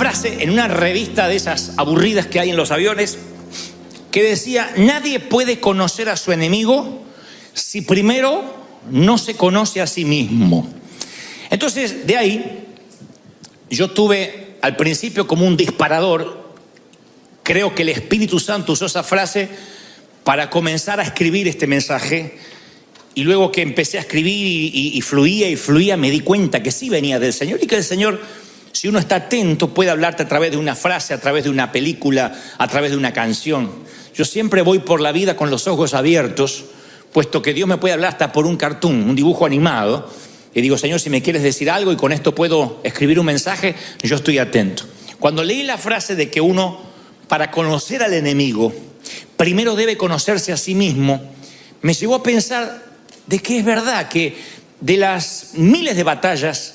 frase en una revista de esas aburridas que hay en los aviones que decía: nadie puede conocer a su enemigo si primero no se conoce a sí mismo. Entonces, de ahí, yo tuve al principio como un disparador. Creo que el Espíritu Santo usó esa frase para comenzar a escribir este mensaje. Y luego que empecé a escribir y fluía, me di cuenta que sí venía del Señor, y que el Señor, si uno está atento, puede hablarte a través de una frase, a través de una película, a través de una canción. Yo siempre voy por la vida con los ojos abiertos, puesto que Dios me puede hablar hasta por un cartoon, un dibujo animado. Y digo: Señor, si me quieres decir algo y con esto puedo escribir un mensaje, yo estoy atento. Cuando leí la frase de que uno, para conocer al enemigo, primero debe conocerse a sí mismo, me llevó a pensar de que es verdad que de las miles de batallas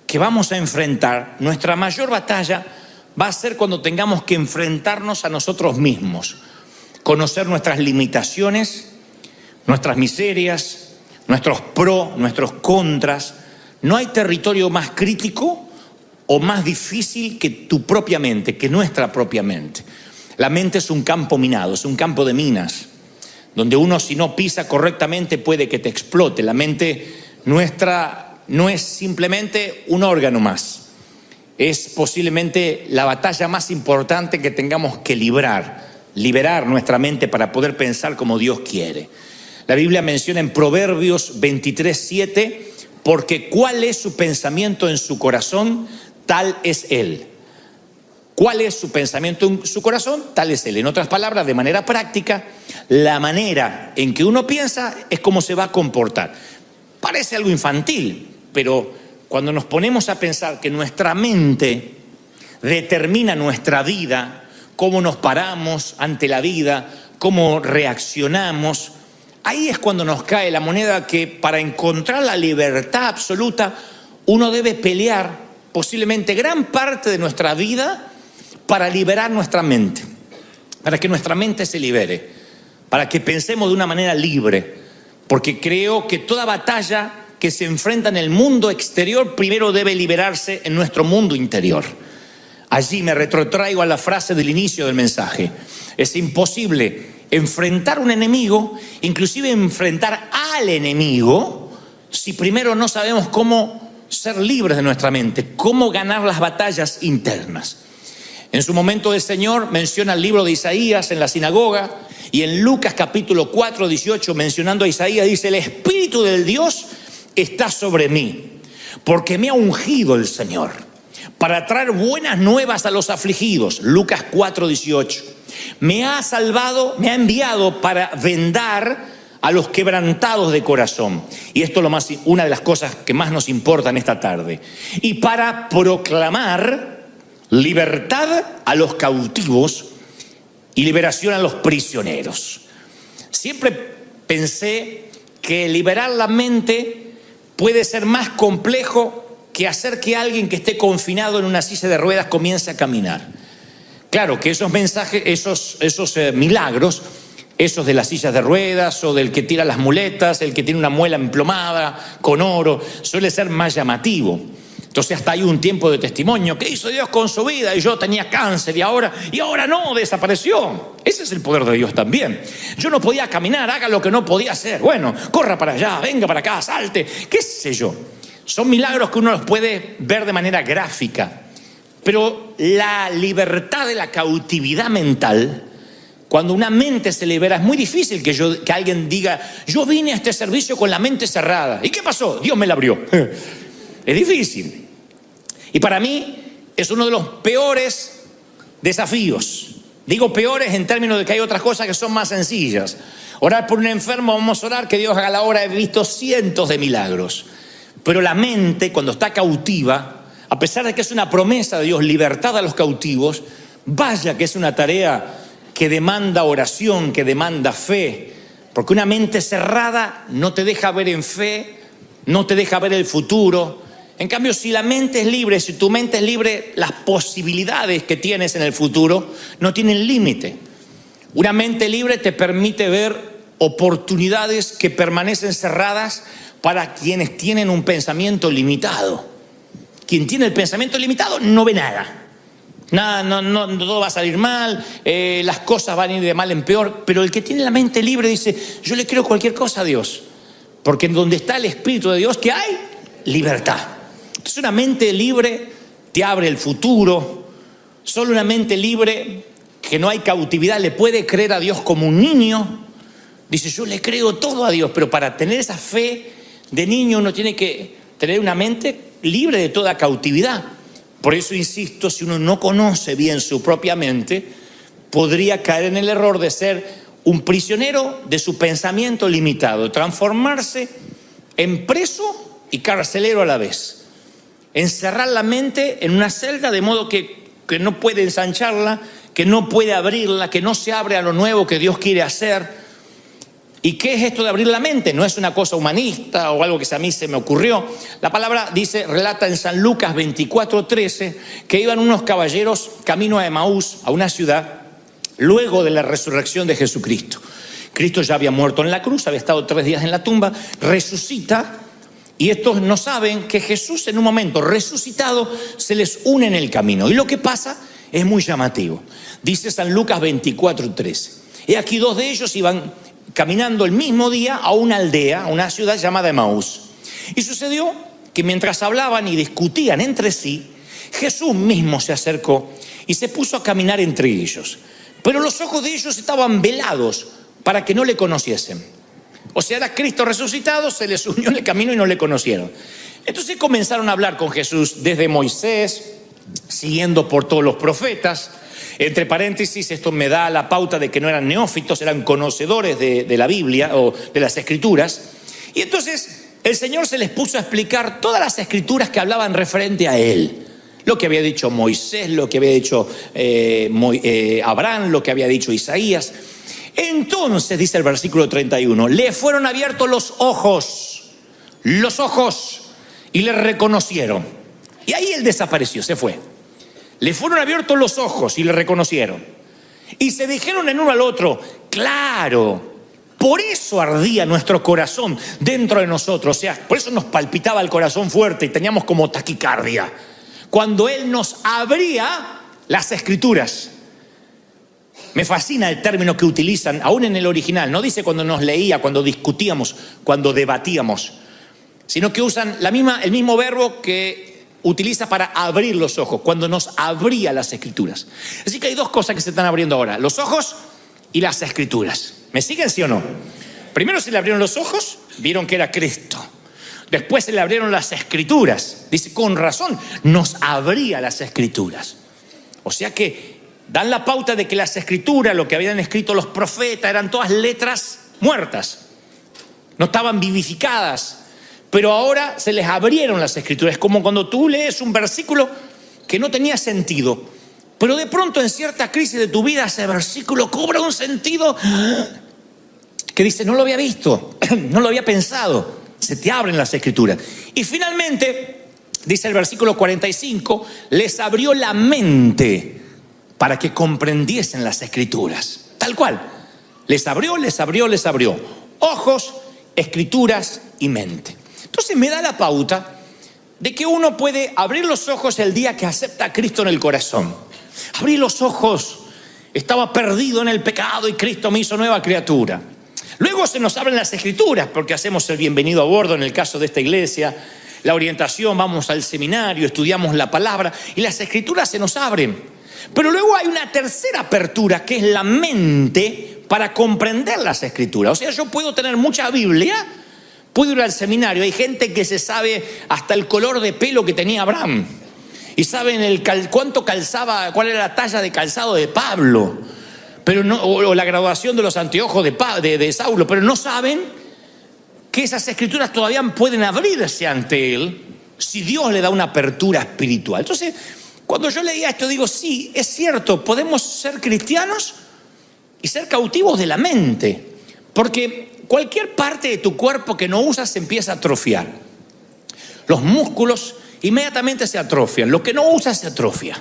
que vamos a enfrentar, nuestra mayor batalla va a ser cuando tengamos que enfrentarnos a nosotros mismos, conocer nuestras limitaciones, nuestras miserias, nuestros pros, nuestros contras. No hay territorio más crítico o más difícil que tu propia mente, que nuestra propia mente. La mente es un campo minado, es un campo de minas, donde uno, si no pisa correctamente, puede que te explote. La mente nuestra no es simplemente un órgano más. Es posiblemente la batalla más importante que tengamos que liberar nuestra mente para poder pensar como Dios quiere. La Biblia menciona en Proverbios 23:7, porque cuál es su pensamiento en su corazón, tal es él. ¿Cuál es su pensamiento en su corazón? Tal es él. En otras palabras, de manera práctica, la manera en que uno piensa es cómo se va a comportar. Parece algo infantil, pero cuando nos ponemos a pensar que nuestra mente determina nuestra vida, cómo nos paramos ante la vida, cómo reaccionamos, ahí es cuando nos cae la moneda que para encontrar la libertad absoluta, uno debe pelear posiblemente gran parte de nuestra vida para liberar nuestra mente, para que nuestra mente se libere, para que pensemos de una manera libre, porque creo que toda batalla que se enfrenta en el mundo exterior primero debe liberarse en nuestro mundo interior. Allí me retrotraigo a la frase del inicio del mensaje: es imposible enfrentar un enemigo, inclusive enfrentar al enemigo, si primero no sabemos cómo ser libres de nuestra mente, cómo ganar las batallas internas. En su momento el Señor menciona el libro de Isaías en la sinagoga, y en Lucas capítulo 4:18, mencionando a Isaías, dice: el Espíritu del Dios está sobre mí, porque me ha ungido el Señor para traer buenas nuevas a los afligidos. Lucas 4:18. Me ha salvado, me ha enviado para vendar a los quebrantados de corazón. Y esto es una de las cosas que más nos importan esta tarde. Y para proclamar libertad a los cautivos y liberación a los prisioneros. Siempre pensé que liberar la mente puede ser más complejo que hacer que alguien que esté confinado en una silla de ruedas comience a caminar. Claro que esos mensajes, esos milagros, esos de las sillas de ruedas o del que tira las muletas, el que tiene una muela emplomada con oro, suele ser más llamativo. Entonces hasta hay un tiempo de testimonio: ¿qué hizo Dios con su vida? Y yo tenía cáncer y ahora no, desapareció. Ese es el poder de Dios también. Yo no podía caminar, haga lo que no podía hacer. Bueno, corra para allá, venga para acá, salte, qué sé yo. Son milagros que uno los puede ver de manera gráfica. Pero la libertad de la cautividad mental, cuando una mente se libera, es muy difícil que alguien diga: yo vine a este servicio con la mente cerrada. ¿Y qué pasó? Dios me la abrió. Es difícil. Y para mí es uno de los peores desafíos. Digo peores en términos de que hay otras cosas que son más sencillas. Orar por un enfermo, vamos a orar que Dios haga la obra. He visto cientos de milagros. Pero la mente, cuando está cautiva, a pesar de que es una promesa de Dios, libertad a los cautivos, vaya que es una tarea que demanda oración, que demanda fe. Porque una mente cerrada no te deja ver en fe, no te deja ver el futuro. En cambio, si la mente es libre, si tu mente es libre, las posibilidades que tienes en el futuro no tienen límite. Una mente libre te permite ver oportunidades que permanecen cerradas para quienes tienen un pensamiento limitado. Quien tiene el pensamiento limitado no ve nada. nada, no, todo va a salir mal, las cosas van a ir de mal en peor. Pero el que tiene la mente libre dice, yo le creo cualquier cosa a Dios, porque en donde está el Espíritu de Dios, ¿qué hay? Libertad. Entonces una mente libre te abre el futuro. Solo una mente libre, que no hay cautividad, le puede creer a Dios como un niño. Dice, yo le creo todo a Dios, pero para tener esa fe de niño uno tiene que tener una mente libre de toda cautividad. Por eso insisto, si uno no conoce bien su propia mente, podría caer en el error de ser un prisionero de su pensamiento limitado, transformarse en preso y carcelero a la vez. Encerrar la mente en una celda de modo que no puede ensancharla, que no puede abrirla, que no se abre a lo nuevo que Dios quiere hacer. ¿Y qué es esto de abrir la mente? No es una cosa humanista o algo que a mí se me ocurrió. La palabra dice, relata en San Lucas 24:13, que iban unos caballeros camino a Emaús, a una ciudad, luego de la resurrección de Jesucristo. Cristo ya había muerto en la cruz, había estado 3 días en la tumba, resucita, y estos no saben que Jesús en un momento resucitado se les une en el camino. Y lo que pasa es muy llamativo. Dice San Lucas 24:13. Y aquí 2 de ellos iban caminando el mismo día a una aldea, a una ciudad llamada Emaús. Y sucedió que mientras hablaban y discutían entre sí, Jesús mismo se acercó y se puso a caminar entre ellos. Pero los ojos de ellos estaban velados para que no le conociesen. O sea, era Cristo resucitado, se les unió en el camino y no le conocieron. Entonces comenzaron a hablar con Jesús desde Moisés, siguiendo por todos los profetas. Entre paréntesis, esto me da la pauta de que no eran neófitos, eran conocedores de la Biblia o de las Escrituras. Y entonces el Señor se les puso a explicar todas las Escrituras que hablaban referente a Él. Lo que había dicho Moisés, lo que había dicho Abraham, lo que había dicho Isaías. Entonces, dice el versículo 31, le fueron abiertos los ojos, y le reconocieron. Y ahí Él desapareció, se fue. Le fueron abiertos los ojos y le reconocieron. Y se dijeron en uno al otro, claro, por eso ardía nuestro corazón dentro de nosotros. O sea, por eso nos palpitaba el corazón fuerte y teníamos como taquicardia. Cuando Él nos abría las Escrituras. Me fascina el término que utilizan, aún en el original. No dice cuando nos leía, cuando discutíamos, cuando debatíamos, sino que usan el mismo verbo que utiliza para abrir los ojos, cuando nos abría las Escrituras. Así que hay 2 cosas que se están abriendo ahora, los ojos y las Escrituras. ¿Me siguen, sí o no? Primero se le abrieron los ojos, vieron que era Cristo. Después se le abrieron las Escrituras. Dice, con razón, nos abría las Escrituras. O sea que dan la pauta de que las Escrituras, lo que habían escrito los profetas, eran todas letras muertas. No estaban vivificadas. Pero ahora se les abrieron las Escrituras. Es como cuando tú lees un versículo que no tenía sentido, pero de pronto en cierta crisis de tu vida ese versículo cobra un sentido que dice, no lo había visto, no lo había pensado. Se te abren las Escrituras. Y finalmente, dice el versículo 45, les abrió la mente para que comprendiesen las Escrituras. Tal cual. Les abrió. Ojos, Escrituras y mente. Entonces me da la pauta de que uno puede abrir los ojos el día que acepta a Cristo en el corazón. Abrí los ojos, estaba perdido en el pecado y Cristo me hizo nueva criatura. Luego se nos abren las Escrituras porque hacemos el bienvenido a bordo en el caso de esta iglesia, la orientación, vamos al seminario, estudiamos la palabra y las Escrituras se nos abren. Pero luego hay una tercera apertura que es la mente para comprender las Escrituras. O sea, yo puedo tener mucha Biblia, puedo ir al seminario, hay gente que se sabe hasta el color de pelo que tenía Abraham y saben cuánto calzaba, cuál era la talla de calzado de Pablo, pero no, o la graduación de los anteojos de Saulo, pero no saben que esas Escrituras todavía pueden abrirse ante él si Dios le da una apertura espiritual. Entonces, cuando yo leía esto digo, sí, es cierto, podemos ser cristianos y ser cautivos de la mente, porque cualquier parte de tu cuerpo que no usas se empieza a atrofiar. Los músculos inmediatamente se atrofian, lo que no usas se atrofia.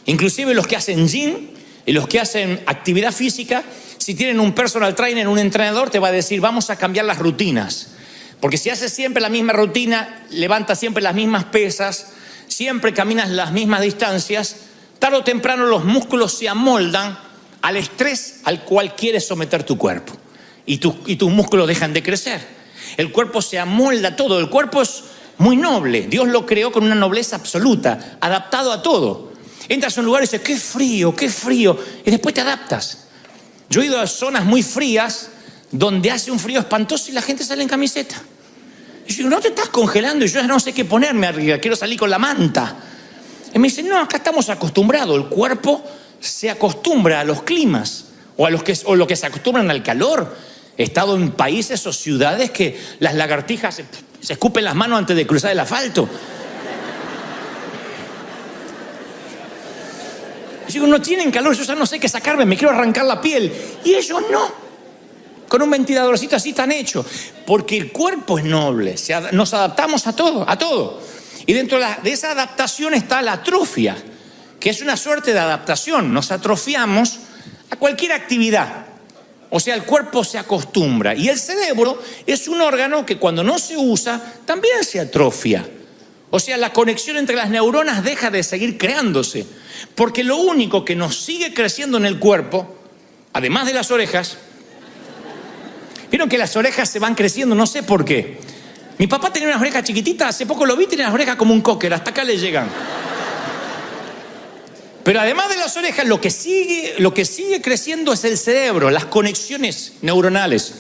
Inclusive los que hacen gym y los que hacen actividad física, si tienen un personal trainer, un entrenador, te va a decir, vamos a cambiar las rutinas. Porque si haces siempre la misma rutina, levantas siempre las mismas pesas, siempre caminas las mismas distancias, Tarde o temprano los músculos se amoldan al estrés al cual quieres someter tu cuerpo. Y tus músculos dejan de crecer. El cuerpo se amolda a todo. El cuerpo es muy noble. Dios lo creó con una nobleza absoluta, adaptado a todo. Entras a un lugar y dices, qué frío, qué frío. Y después te adaptas. Yo he ido a zonas muy frías donde hace un frío espantoso y la gente sale en camiseta. Y yo digo, no te estás congelando y yo ya no sé qué ponerme arriba, quiero salir con la manta. Y me dicen, no, acá estamos acostumbrados. El cuerpo se acostumbra a los climas o lo que se acostumbran al calor. He estado en países o ciudades que las lagartijas se escupen las manos antes de cruzar el asfalto. Y digo, no tienen calor, yo ya no sé qué sacarme, me quiero arrancar la piel. Y ellos no. Con un ventiladorcito así tan hecho. Porque el cuerpo es noble, nos adaptamos a todo, a todo. Y dentro de esa adaptación está la atrofia, que es una suerte de adaptación. Nos atrofiamos a cualquier actividad. O sea, el cuerpo se acostumbra. Y el cerebro es un órgano que cuando no se usa, también se atrofia. O sea, la conexión entre las neuronas deja de seguir creándose. Porque lo único que nos sigue creciendo en el cuerpo, además de las orejas, vieron que las orejas se van creciendo, no sé por qué. Mi papá tenía unas orejas chiquititas, hace poco lo vi, tenía las orejas como un cocker, hasta acá le llegan. Pero además de las orejas, lo que sigue creciendo es el cerebro, las conexiones neuronales.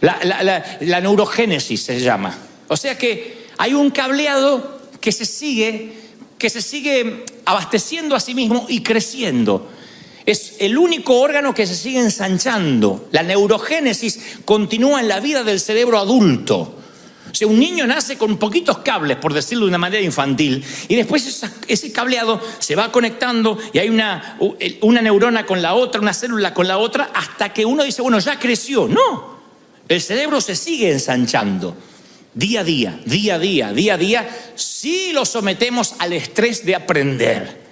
La neurogénesis se llama. O sea que hay un cableado que se sigue abasteciendo a sí mismo y creciendo. Es el único órgano que se sigue ensanchando. La neurogénesis continúa en la vida del cerebro adulto. O sea, un niño nace con poquitos cables, por decirlo de una manera infantil, y después ese cableado se va conectando y hay una neurona con la otra, una célula con la otra, hasta que uno dice, bueno, ya creció. No, el cerebro se sigue ensanchando. Día a día, día a día, día a día, si lo sometemos al estrés de aprender.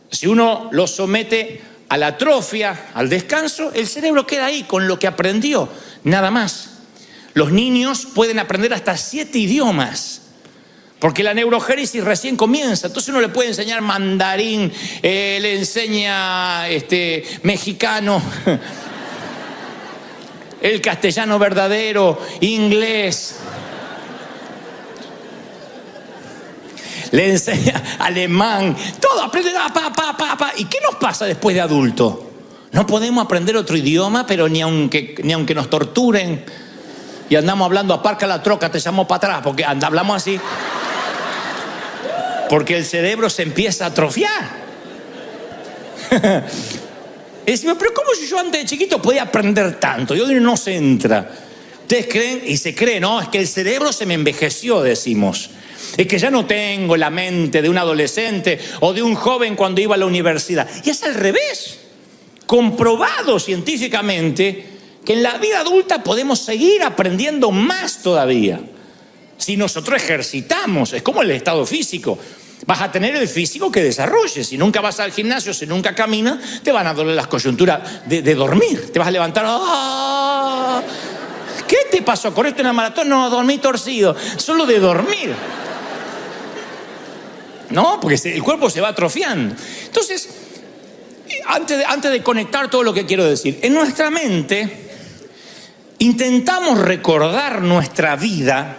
Si uno lo somete a la atrofia, al descanso, el cerebro queda ahí con lo que aprendió, nada más. Los niños pueden aprender hasta 7 idiomas, porque la neurogénesis recién comienza. Entonces uno le puede enseñar mandarín, le enseña mexicano, el castellano verdadero, inglés. Le enseña alemán, todo aprende, ¿Y qué nos pasa después de adulto? No podemos aprender otro idioma, pero ni aunque nos torturen y andamos hablando, aparca la troca, te llamo para atrás, porque hablamos así. Porque el cerebro se empieza a atrofiar. Y decimos, pero ¿cómo si yo antes de chiquito podía aprender tanto? Y hoy no se entra. Ustedes creen, y se cree, no, es que el cerebro se me envejeció, decimos. Es que ya no tengo la mente de un adolescente o de un joven cuando iba a la universidad. Y es al revés. Comprobado científicamente que en la vida adulta podemos seguir aprendiendo más todavía. Si nosotros ejercitamos, es como el estado físico. Vas a tener el físico que desarrolles. Si nunca vas al gimnasio, si nunca caminas, te van a doler las coyunturas de dormir. Te vas a levantar. ¡Ah! ¿Qué te pasó? ¿Corriste una maratón? No, dormí torcido. Solo de dormir. No, porque el cuerpo se va atrofiando. Entonces, antes de conectar todo lo que quiero decir, en nuestra mente intentamos recordar nuestra vida,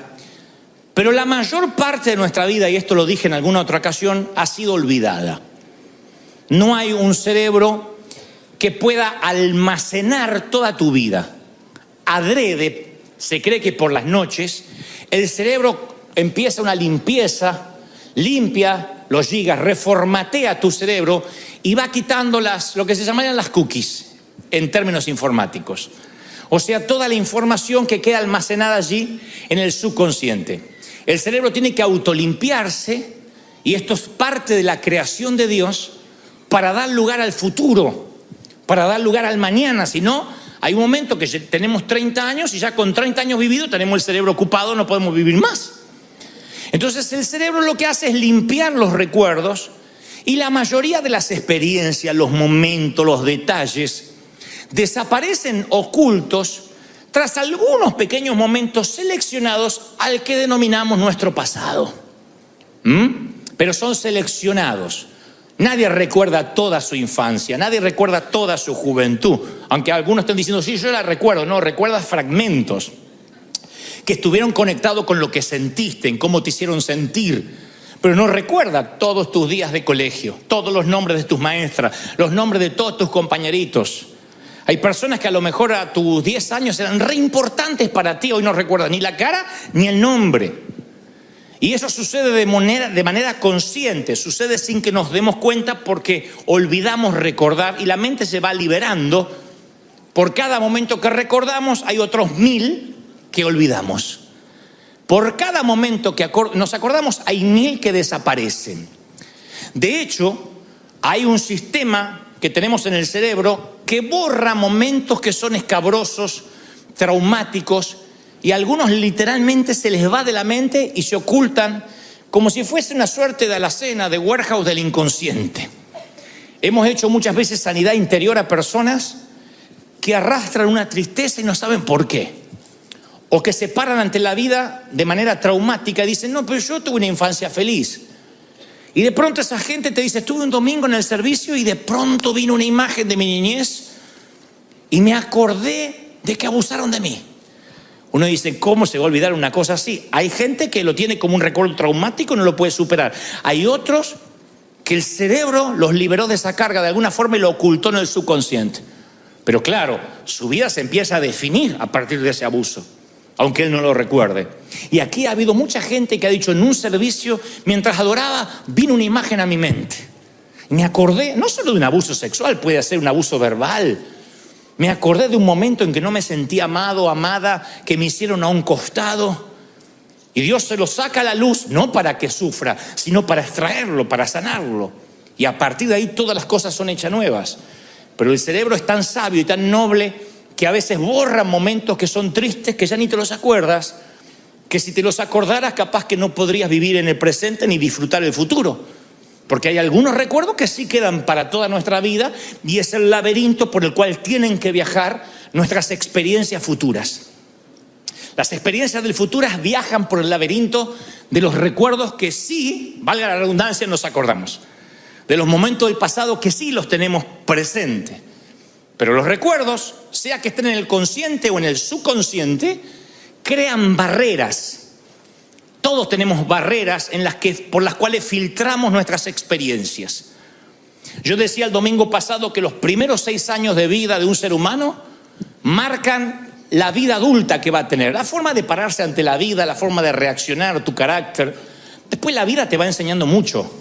pero la mayor parte de nuestra vida, y esto lo dije en alguna otra ocasión, ha sido olvidada. No hay un cerebro que pueda almacenar toda tu vida. Adrede, se cree que por las noches, el cerebro empieza una limpieza, limpia los gigas, reformatea tu cerebro y va quitando lo que se llamarían las cookies en términos informáticos. O sea, toda la información que queda almacenada allí en el subconsciente. El cerebro tiene que autolimpiarse, y esto es parte de la creación de Dios, para dar lugar al futuro, para dar lugar al mañana. Si no, hay un momento que tenemos 30 años y ya con 30 años vividos tenemos el cerebro ocupado, no podemos vivir más. Entonces el cerebro lo que hace es limpiar los recuerdos, y la mayoría de las experiencias, los momentos, los detalles desaparecen ocultos tras algunos pequeños momentos seleccionados al que denominamos nuestro pasado. Pero son seleccionados. Nadie recuerda toda su infancia, nadie recuerda toda su juventud. Aunque algunos estén diciendo, sí, yo la recuerdo. No, recuerdas fragmentos que estuvieron conectados con lo que sentiste, en cómo te hicieron sentir. Pero no recuerda todos tus días de colegio, todos los nombres de tus maestras, los nombres de todos tus compañeritos. Hay personas que a lo mejor a tus 10 años eran re importantes para ti, hoy no recuerdan ni la cara ni el nombre. Y eso sucede de manera consciente, sucede sin que nos demos cuenta porque olvidamos recordar y la mente se va liberando. Por cada momento que recordamos hay otros 1000 que olvidamos. Por cada momento que nos acordamos hay 1000 que desaparecen. De hecho, hay un sistema que tenemos en el cerebro que borra momentos que son escabrosos, traumáticos, y a algunos literalmente se les va de la mente y se ocultan como si fuese una suerte de alacena, de warehouse del inconsciente. Hemos hecho muchas veces sanidad interior a personas que arrastran una tristeza y no saben por qué. O que se paran ante la vida de manera traumática y dicen, no, pero yo tuve una infancia feliz. Y de pronto esa gente te dice, estuve un domingo en el servicio y de pronto vino una imagen de mi niñez y me acordé de que abusaron de mí. Uno dice, ¿cómo se va a olvidar una cosa así? Hay gente que lo tiene como un recuerdo traumático y no lo puede superar. Hay otros que el cerebro los liberó de esa carga de alguna forma y lo ocultó en el subconsciente. Pero claro, su vida se empieza a definir a partir de ese abuso, aunque él no lo recuerde. Y aquí ha habido mucha gente que ha dicho, en un servicio, mientras adoraba, vino una imagen a mi mente. Y me acordé, no solo de un abuso sexual, puede ser un abuso verbal. Me acordé de un momento en que no me sentí amado, amada, que me hicieron a un costado. Y Dios se lo saca a la luz, no para que sufra, sino para extraerlo, para sanarlo. Y a partir de ahí todas las cosas son hechas nuevas. Pero el cerebro es tan sabio y tan noble que a veces borra momentos que son tristes, que ya ni te los acuerdas, que si te los acordaras capaz que no podrías vivir en el presente ni disfrutar el futuro. Porque hay algunos recuerdos que sí quedan para toda nuestra vida y es el laberinto por el cual tienen que viajar nuestras experiencias futuras. Las experiencias del futuro viajan por el laberinto de los recuerdos que sí, valga la redundancia, nos acordamos. De los momentos del pasado que sí los tenemos presentes. Pero los recuerdos, sea que estén en el consciente o en el subconsciente, crean barreras. Todos tenemos barreras por las cuales filtramos nuestras experiencias. Yo decía el domingo pasado que los primeros 6 años de vida de un ser humano marcan la vida adulta que va a tener. La forma de pararse ante la vida, la forma de reaccionar, tu carácter. Después la vida te va enseñando mucho.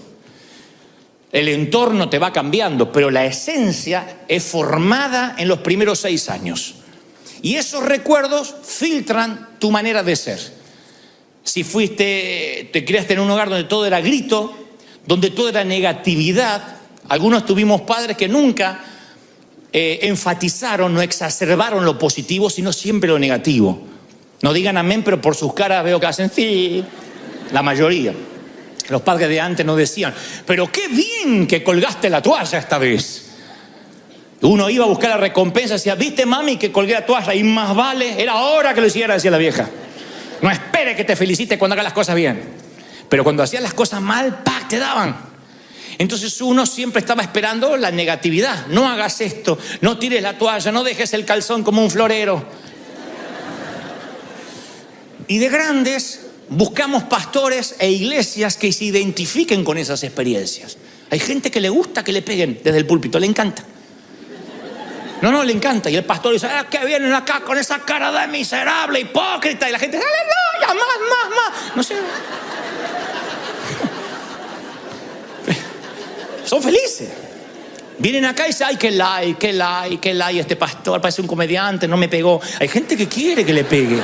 El entorno te va cambiando, pero la esencia es formada en los primeros 6 años. Y esos recuerdos filtran tu manera de ser. Si te criaste en un hogar donde todo era grito, donde todo era negatividad, algunos tuvimos padres que nunca enfatizaron, no exacerbaron lo positivo, sino siempre lo negativo. No digan amén, pero por sus caras veo que hacen sí, la mayoría. Los padres de antes no decían, pero qué bien que colgaste la toalla esta vez. Uno iba a buscar la recompensa y decía, ¿viste mami que colgué la toalla? Y más vale, era hora que lo hiciera, decía la vieja. No espere que te felicite cuando hagas las cosas bien. Pero cuando hacías las cosas mal, ¡pac!, te daban. Entonces uno siempre estaba esperando la negatividad. No hagas esto, no tires la toalla, no dejes el calzón como un florero. Y de grandes buscamos pastores e iglesias que se identifiquen con esas experiencias. Hay gente que le gusta que le peguen desde el púlpito, le encanta. No, le encanta. Y el pastor dice, que vienen acá con esa cara de miserable, hipócrita. Y la gente, aleluya, más. No sé. Son felices. Vienen acá y dicen, ay, qué like, este pastor parece un comediante, no me pegó. Hay gente que quiere que le pegue.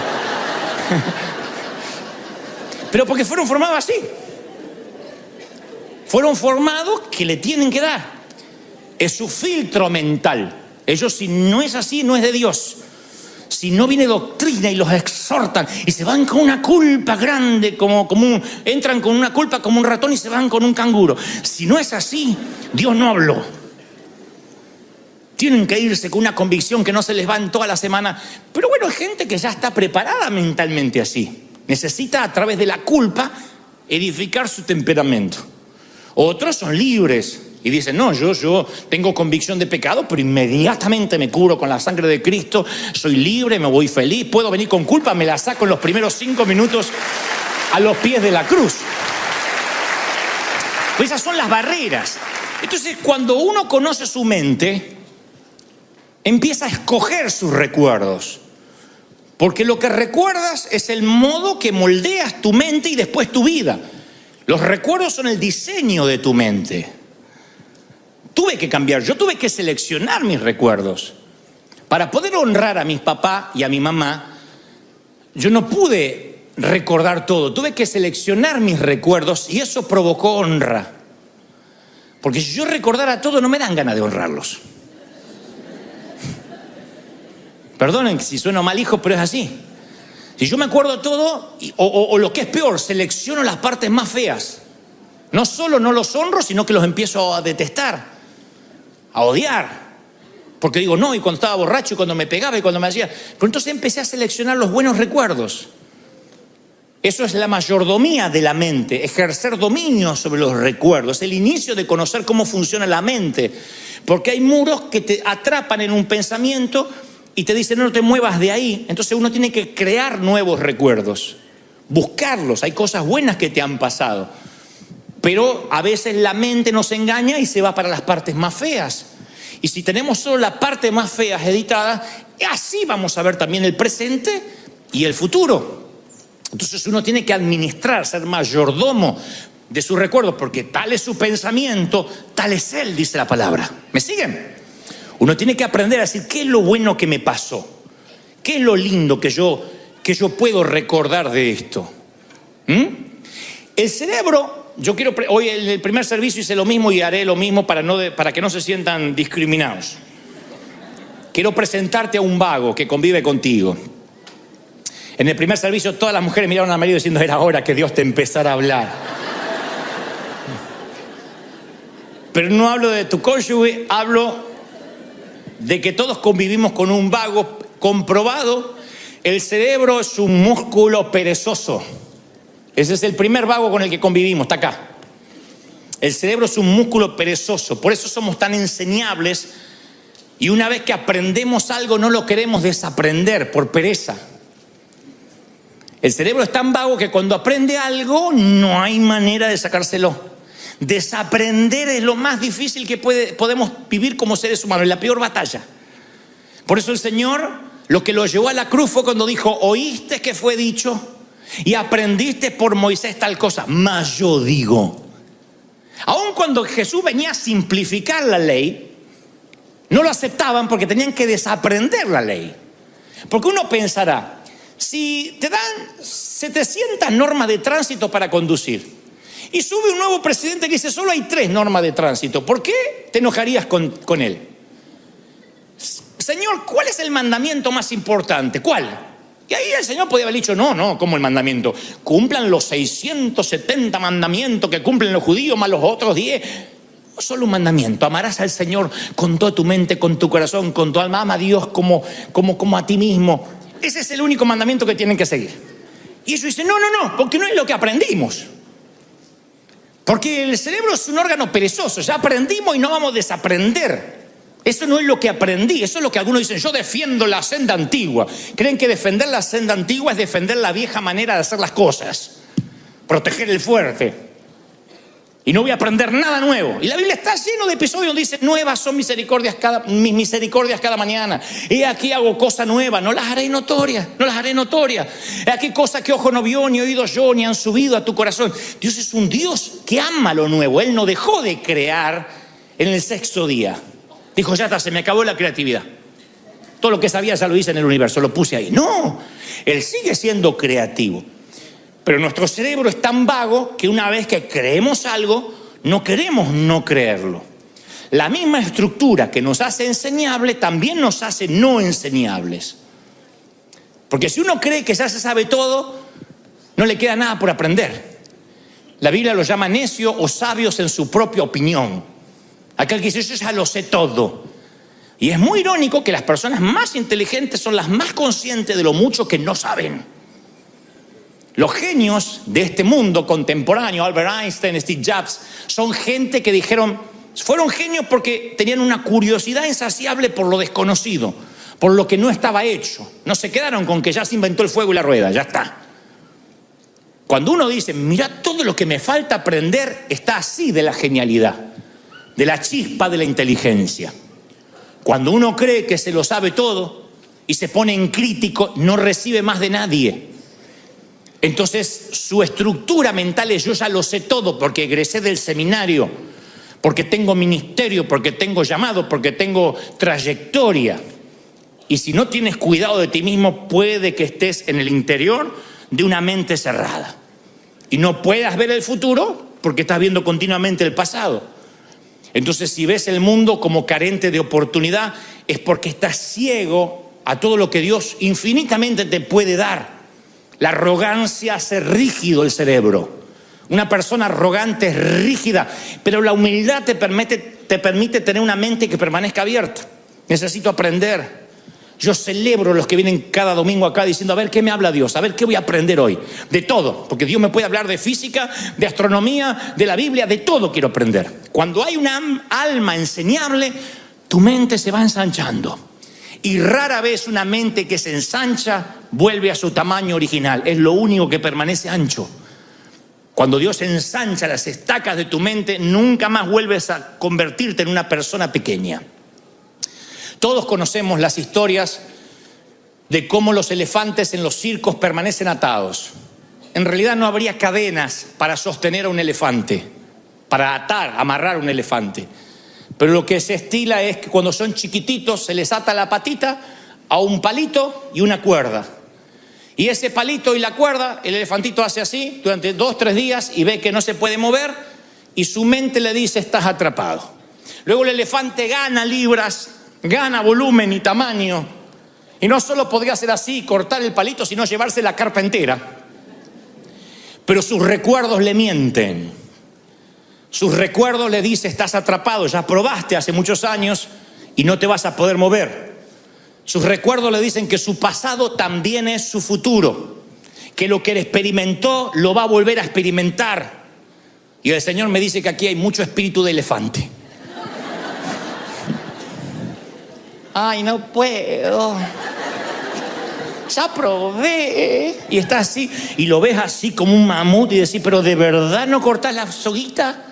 Pero porque fueron formados así. Fueron formados que le tienen que dar. Es su filtro mental. Ellos, si no es así, no es de Dios. Si no viene doctrina y los exhortan y se van con una culpa grande, entran con una culpa como un ratón y se van con un canguro. Si no es así, Dios no habló. Tienen que irse con una convicción que no se les va en toda la semana. Pero bueno, hay gente que ya está preparada mentalmente así. Necesita a través de la culpa edificar su temperamento. Otros son libres Y dicen, no, yo tengo convicción de pecado, pero inmediatamente me cubro con la sangre de Cristo, soy libre, me voy feliz, puedo venir con culpa, me la saco en los primeros 5 minutos a los pies de la cruz. Pues esas son las barreras. Entonces, cuando uno conoce su mente, empieza a escoger sus recuerdos. Porque lo que recuerdas es el modo que moldeas tu mente y después tu vida. Los recuerdos son el diseño de tu mente. Tuve que cambiar, yo tuve que seleccionar mis recuerdos. Para poder honrar a mi papá y a mi mamá, yo no pude recordar todo. Tuve que seleccionar mis recuerdos y eso provocó honra. Porque si yo recordara todo, no me dan ganas de honrarlos. Perdonen si sueno mal, hijo, pero es así. Si yo me acuerdo todo, o lo que es peor, selecciono las partes más feas. No solo no los honro, sino que los empiezo a detestar, a odiar. Porque digo, no, y cuando estaba borracho, y cuando me pegaba, y cuando me hacía... Pero entonces empecé a seleccionar los buenos recuerdos. Eso es la mayordomía de la mente, ejercer dominio sobre los recuerdos, el inicio de conocer cómo funciona la mente. Porque hay muros que te atrapan en un pensamiento y te dicen, no te muevas de ahí. Entonces uno tiene que crear nuevos recuerdos, buscarlos. Hay cosas buenas que te han pasado. Pero a veces la mente nos engaña y se va para las partes más feas. Y si tenemos solo la parte más fea editada, así vamos a ver también el presente y el futuro. Entonces uno tiene que administrar, ser mayordomo de sus recuerdos, porque tal es su pensamiento, tal es él, dice la palabra. ¿Me siguen? Uno tiene que aprender a decir, ¿qué es lo bueno que me pasó? ¿Qué es lo lindo que yo puedo recordar de esto? El cerebro, hoy en el primer servicio hice lo mismo y haré lo mismo para que no se sientan discriminados. Quiero presentarte a un vago que convive contigo. En el primer servicio todas las mujeres miraron al marido diciendo, era hora que Dios te empezara a hablar. Pero no hablo de tu cónyuge, hablo de que todos convivimos con un vago comprobado. El cerebro es un músculo perezoso. Ese es el primer vago con el que convivimos, está acá. El cerebro es un músculo perezoso, por eso somos tan enseñables y una vez que aprendemos algo no lo queremos desaprender por pereza. El cerebro es tan vago que cuando aprende algo no hay manera de sacárselo. Desaprender es lo más difícil que podemos vivir como seres humanos, es la peor batalla. Por eso el Señor lo que lo llevó a la cruz fue cuando dijo, oíste que fue dicho y aprendiste por Moisés tal cosa, mas yo digo. Aun cuando Jesús venía a simplificar la ley, no lo aceptaban porque tenían que desaprender la ley. Porque uno pensará, si te dan 700 normas de tránsito para conducir y sube un nuevo presidente que dice solo hay 3 normas de tránsito, ¿por qué te enojarías con él? Señor, ¿cuál es el mandamiento más importante? ¿Cuál? Y ahí el Señor podía haber dicho, no, como el mandamiento, cumplan los 670 mandamientos que cumplen los judíos más los otros 10. Solo un mandamiento, amarás al Señor con toda tu mente, con tu corazón, con tu alma, ama a Dios como a ti mismo. Ese es el único mandamiento que tienen que seguir. Y ellos dicen, no, porque no es lo que aprendimos. Porque el cerebro es un órgano perezoso, ya aprendimos y no vamos a desaprender. Eso no es lo que aprendí, eso es lo que algunos dicen, yo defiendo la senda antigua. Creen que defender la senda antigua es defender la vieja manera de hacer las cosas, proteger el fuerte. Y no voy a aprender nada nuevo. Y la Biblia está lleno de episodios donde dice, nuevas son mis misericordias cada mañana. Y aquí hago cosas nuevas, no las haré notorias. Aquí cosas que ojo no vio, ni oído yo, ni han subido a tu corazón. Dios es un Dios que ama lo nuevo. Él no dejó de crear en el 6º día. Dijo, ya está, se me acabó la creatividad. Todo lo que sabía ya lo hice en el universo, lo puse ahí. No, Él sigue siendo creativo. Pero nuestro cerebro es tan vago que una vez que creemos algo, no queremos no creerlo. La misma estructura que nos hace enseñables también nos hace no enseñables. Porque si uno cree que ya se sabe todo, no le queda nada por aprender. La Biblia los llama necios o sabios en su propia opinión. Aquel que dice, yo ya lo sé todo. Y es muy irónico que las personas más inteligentes son las más conscientes de lo mucho que no saben. Los genios de este mundo contemporáneo, Albert Einstein, Steve Jobs, son gente que dijeron, Fueron genios porque tenían una curiosidad insaciable por lo desconocido, por lo que no estaba hecho. No se quedaron con que ya se inventó el fuego y la rueda, ya está. Cuando uno dice, mira, todo lo que me falta aprender está así de la genialidad, de la chispa de la inteligencia. Cuando uno cree que se lo sabe todo y se pone en crítico, no recibe más de nadie. Entonces su estructura mental es: yo ya lo sé todo porque egresé del seminario, porque tengo ministerio, porque tengo llamado, porque tengo trayectoria. Y si no tienes cuidado de ti mismo, puede que estés en el interior de una mente cerrada y no puedas ver el futuro porque estás viendo continuamente el pasado. Entonces, si ves el mundo como carente de oportunidad, es porque estás ciego a todo lo que Dios infinitamente te puede dar. La arrogancia hace rígido el cerebro. Una persona arrogante es rígida, pero la humildad te permite tener una mente que permanezca abierta. Necesito aprender. Yo celebro los que vienen cada domingo acá diciendo: a ver, ¿qué me habla Dios? A ver, ¿qué voy a aprender hoy? De todo, porque Dios me puede hablar de física, de astronomía, de la Biblia, de todo quiero aprender. Cuando hay una alma enseñable, tu mente se va ensanchando. Y rara vez una mente que se ensancha vuelve a su tamaño original. Es lo único que permanece ancho. Cuando Dios ensancha las estacas de tu mente, nunca más vuelves a convertirte en una persona pequeña. Todos conocemos las historias de cómo los elefantes en los circos permanecen atados. En realidad no habría cadenas para sostener a un elefante, para amarrar a un elefante. Pero lo que se estila es que cuando son chiquititos se les ata la patita a un palito y una cuerda. Y ese palito y la cuerda, el elefantito hace así durante 2-3 días y ve que no se puede mover y su mente le dice: estás atrapado. Luego el elefante gana libras, gana volumen y tamaño, y no solo podría hacer así, cortar el palito, sino llevarse la carpa entera. Pero sus recuerdos le mienten. Sus recuerdos le dicen: estás atrapado, ya probaste hace muchos años y no te vas a poder mover. Sus recuerdos le dicen que su pasado también es su futuro, que lo que él experimentó lo va a volver a experimentar. Y el Señor me dice que aquí hay mucho espíritu de elefante. Ay, no puedo. Ya probé. Y está así, y lo ves así como un mamut y decís: pero ¿de verdad no cortás la soguita?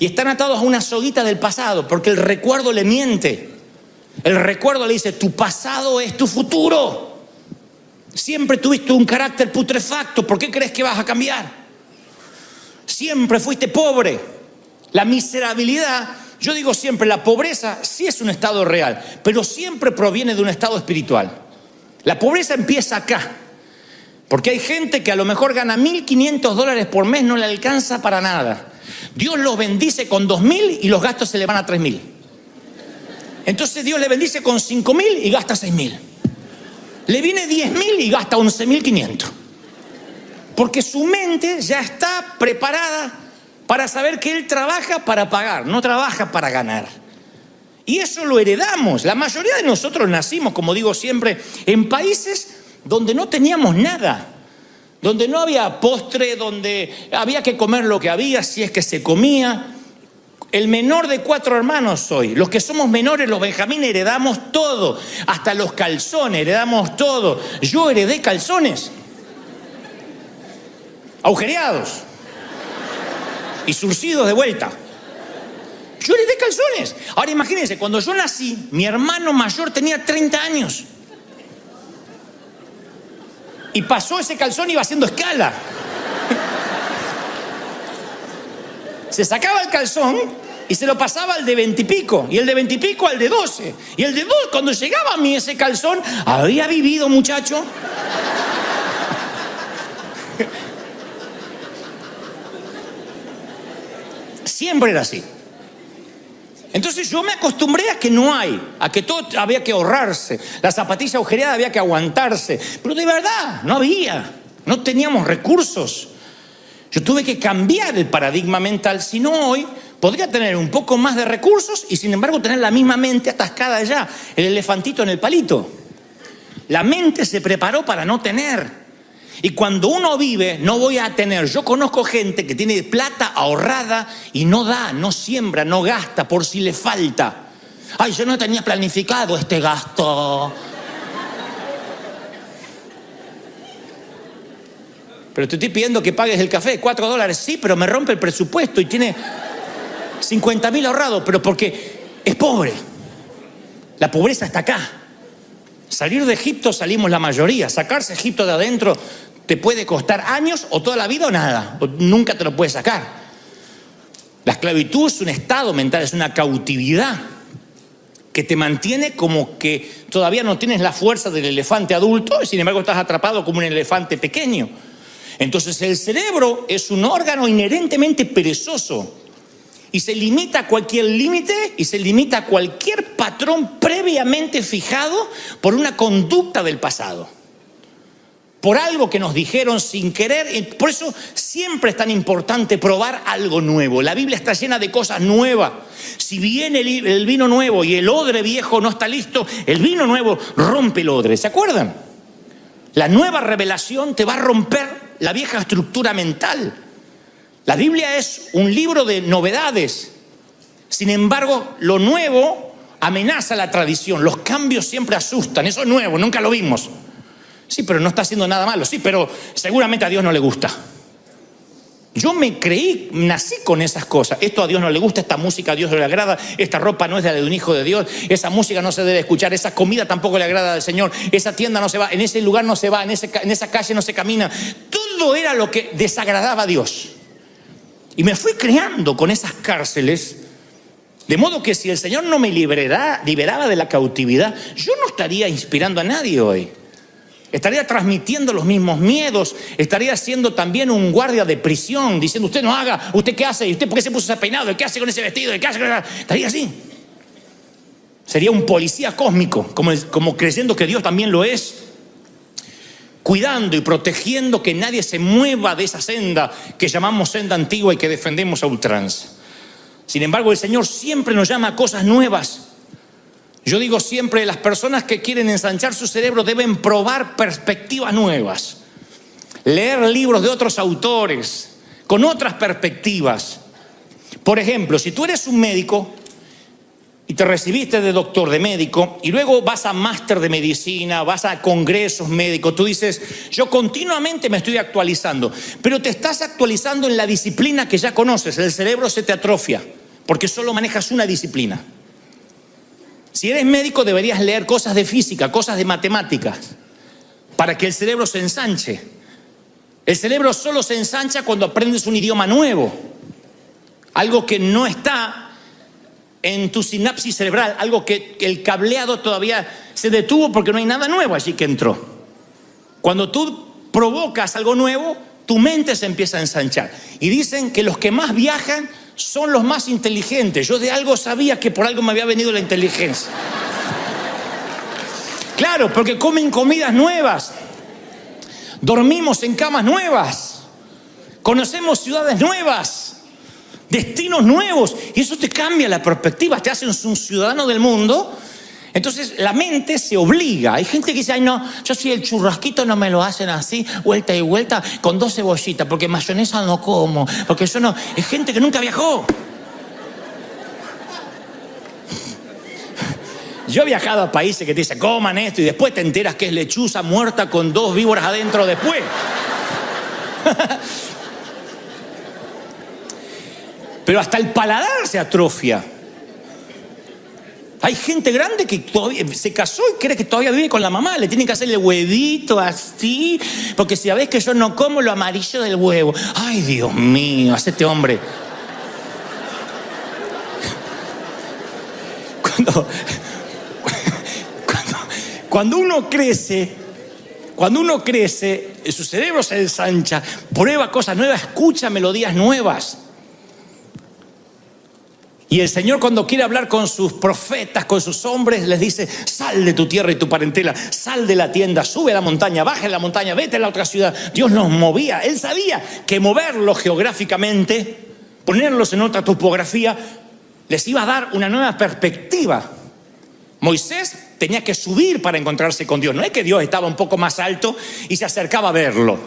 Y están atados a una soguita del pasado, porque el recuerdo le miente. El recuerdo le dice: tu pasado es tu futuro. Siempre tuviste un carácter putrefacto, ¿por qué crees que vas a cambiar? Siempre fuiste pobre. La miserabilidad, yo digo siempre, la pobreza sí es un estado real, pero siempre proviene de un estado espiritual. La pobreza empieza acá, porque hay gente que a lo mejor gana $1.500 por mes, no le alcanza para nada. Dios los bendice con 2.000 y los gastos se le van a 3.000. Entonces Dios le bendice con 5.000 y gasta 6.000. Le viene 10.000 y gasta 11.500. Porque su mente ya está preparada para saber que él trabaja para pagar, no trabaja para ganar. Y eso lo heredamos. La mayoría de nosotros nacimos, como digo siempre, en países donde no teníamos nada, donde no había postre, donde había que comer lo que había, si es que se comía. El menor de 4 hermanos soy. Los que somos menores, los Benjamín, heredamos todo, hasta los calzones, heredamos todo. Yo heredé calzones agujereados y surcidos de vuelta. Yo heredé calzones. Ahora imagínense, cuando yo nací, mi hermano mayor tenía 30 años. Y pasó ese calzón y iba haciendo escala. Se sacaba el calzón y se lo pasaba al de 20 y pico. Y el de 20 y pico al de 12. Y el de 2, cuando llegaba a mí ese calzón, había vivido, muchacho. Siempre era así. Entonces yo me acostumbré a que no hay, a que todo había que ahorrarse. La zapatilla agujereada había que aguantarse. Pero de verdad, no había. No teníamos recursos. Yo tuve que cambiar el paradigma mental. Si no, hoy podría tener un poco más de recursos y sin embargo tener la misma mente atascada allá, el elefantito en el palito. La mente se preparó para no tener. Y cuando uno vive, no voy a tener. Yo conozco gente que tiene plata ahorrada y no da, no siembra, no gasta por si le falta. Ay, yo no tenía planificado este gasto. Pero te estoy pidiendo que pagues el café, $4. Sí, pero me rompe el presupuesto y tiene 50.000 ahorrados, pero porque es pobre. La pobreza está acá. Salir de Egipto salimos la mayoría. Sacarse Egipto de adentro te puede costar años o toda la vida o nada. O nunca te lo puedes sacar. La esclavitud es un estado mental, es una cautividad que te mantiene como que todavía no tienes la fuerza del elefante adulto y sin embargo estás atrapado como un elefante pequeño. Entonces el cerebro es un órgano inherentemente perezoso y se limita a cualquier límite y se limita a cualquier patrón previamente fijado por una conducta del pasado, por algo que nos dijeron sin querer. Por eso siempre es tan importante probar algo nuevo. La Biblia está llena de cosas nuevas. Si viene el vino nuevo y el odre viejo no está listo, el vino nuevo rompe el odre. ¿Se acuerdan? La nueva revelación te va a romper la vieja estructura mental. La Biblia es un libro de novedades. Sin embargo, lo nuevo amenaza la tradición. Los cambios siempre asustan. Eso es nuevo, nunca lo vimos. Sí, pero no está haciendo nada malo. Sí, pero seguramente a Dios no le gusta. Yo me creí, nací con esas cosas. Esto a Dios no le gusta, esta música a Dios no le agrada, esta ropa no es de un hijo de Dios, esa música no se debe escuchar, esa comida tampoco le agrada al Señor, esa tienda no se va, en ese lugar no se va, en esa calle no se camina. Todo era lo que desagradaba a Dios. Y me fui creando con esas cárceles, de modo que si el Señor no me liberaba de la cautividad, yo no estaría inspirando a nadie hoy. Estaría transmitiendo los mismos miedos, estaría siendo también un guardia de prisión, diciendo: usted no haga, usted qué hace, y usted por qué se puso ese peinado, y qué hace con ese vestido, y qué hace con esa... Estaría así. Sería un policía cósmico, como creyendo que Dios también lo es, cuidando y protegiendo que nadie se mueva de esa senda que llamamos senda antigua y que defendemos a ultranza. Sin embargo, el Señor siempre nos llama a cosas nuevas. Yo digo siempre, las personas que quieren ensanchar su cerebro deben probar perspectivas nuevas, leer libros de otros autores, con otras perspectivas. Por ejemplo, si tú eres un médico y te recibiste de doctor, de médico, y luego vas a máster de medicina, vas a congresos médicos, tú dices: yo continuamente me estoy actualizando, pero te estás actualizando en la disciplina que ya conoces. El cerebro se te atrofia porque solo manejas una disciplina. Si eres médico, deberías leer cosas de física, cosas de matemáticas, para que el cerebro se ensanche. El cerebro solo se ensancha cuando aprendes un idioma nuevo, algo que no está en tu sinapsis cerebral, algo que el cableado todavía se detuvo porque no hay nada nuevo allí que entró. Cuando tú provocas algo nuevo, tu mente se empieza a ensanchar. Y dicen que los que más viajan son los más inteligentes. Yo de algo sabía que por algo me había venido la inteligencia. Claro, porque comen comidas nuevas, dormimos en camas nuevas, conocemos ciudades nuevas, destinos nuevos, y eso te cambia la perspectiva, te hace un ciudadano del mundo. Entonces la mente se obliga. Hay gente que dice: ay no, yo si el churrasquito no me lo hacen así, vuelta y vuelta, con 2 cebollitas, porque mayonesa no como, porque yo no. Es gente que nunca viajó. Yo he viajado a países que te dicen: coman esto, y después te enteras que es lechuza muerta con 2 víboras adentro después. Pero hasta el paladar se atrofia. Hay gente grande que todavía se casó y cree que todavía vive con la mamá. Le tienen que hacerle huevito así, porque si sabés que yo no como lo amarillo del huevo. Ay, Dios mío, hacete hombre. Cuando uno crece, su cerebro se ensancha, prueba cosas nuevas, escucha melodías nuevas. Y el Señor, cuando quiere hablar con sus profetas, con sus hombres, les dice: sal de tu tierra y tu parentela, sal de la tienda, sube a la montaña, baja en la montaña, vete a la otra ciudad. Dios nos movía. Él sabía que moverlos geográficamente, ponerlos en otra topografía, les iba a dar una nueva perspectiva. Moisés tenía que subir para encontrarse con Dios. No es que Dios estaba un poco más alto y se acercaba a verlo.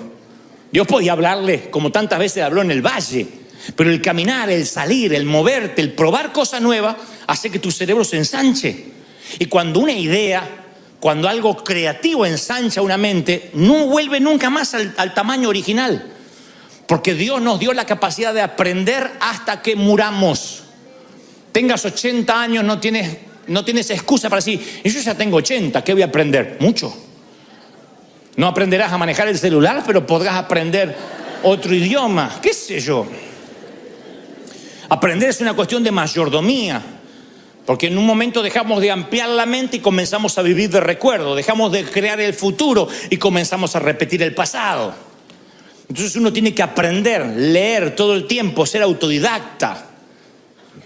Dios podía hablarle como tantas veces habló en el valle. Pero el caminar, el salir, el moverte, el probar cosas nuevas hace que tu cerebro se ensanche. Y cuando una idea, cuando algo creativo ensancha una mente, no vuelve nunca más al tamaño original. Porque Dios nos dio la capacidad de aprender hasta que muramos. Tengas 80 años, no tienes excusa para decir, yo ya tengo 80, ¿qué voy a aprender? Mucho. No aprenderás a manejar el celular, pero podrás aprender otro idioma, qué sé yo. Aprender es una cuestión de mayordomía, porque en un momento dejamos de ampliar la mente y comenzamos a vivir de recuerdo, dejamos de crear el futuro y comenzamos a repetir el pasado. Entonces uno tiene que aprender, leer todo el tiempo, ser autodidacta.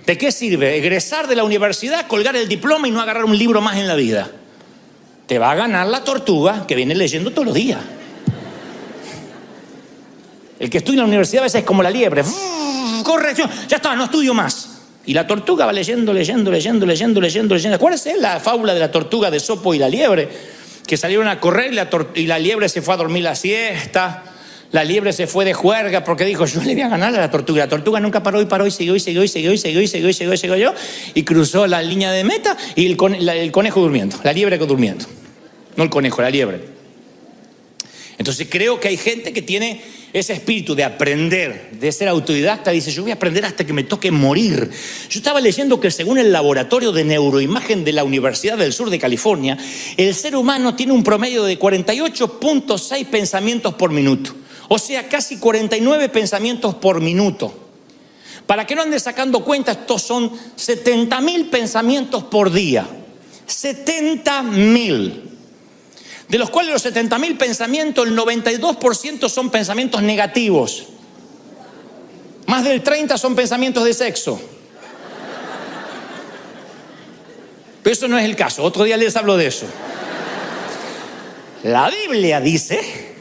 ¿De qué sirve egresar de la universidad, colgar el diploma y no agarrar un libro más en la vida? Te va a ganar la tortuga que viene leyendo todos los días. El que estudia en la universidad a veces es como la liebre. Corre, ya está, no estudio más. Y la tortuga va leyendo. Acuérdense la fábula de la tortuga de Esopo y la liebre, que salieron a correr y la liebre se fue a dormir la siesta. La liebre se fue de juerga porque dijo, yo le voy a ganar a la tortuga. La tortuga nunca paró y siguió y cruzó la línea de meta y el conejo durmiendo, la liebre durmiendo. No el conejo, la liebre. Entonces creo que hay gente que tiene ese espíritu de aprender, de ser autodidacta. Dice, yo voy a aprender hasta que me toque morir. Yo estaba leyendo que según el laboratorio de neuroimagen de la Universidad del Sur de California, el ser humano tiene un promedio de 48.6 pensamientos por minuto. O sea, casi 49 pensamientos por minuto. Para que no andes sacando cuentas, estos son 70.000 pensamientos por día. 70.000. De los cuales los 70.000 pensamientos, el 92% son pensamientos negativos. Más del 30% son pensamientos de sexo. Pero eso no es el caso. Otro día les hablo de eso. La Biblia dice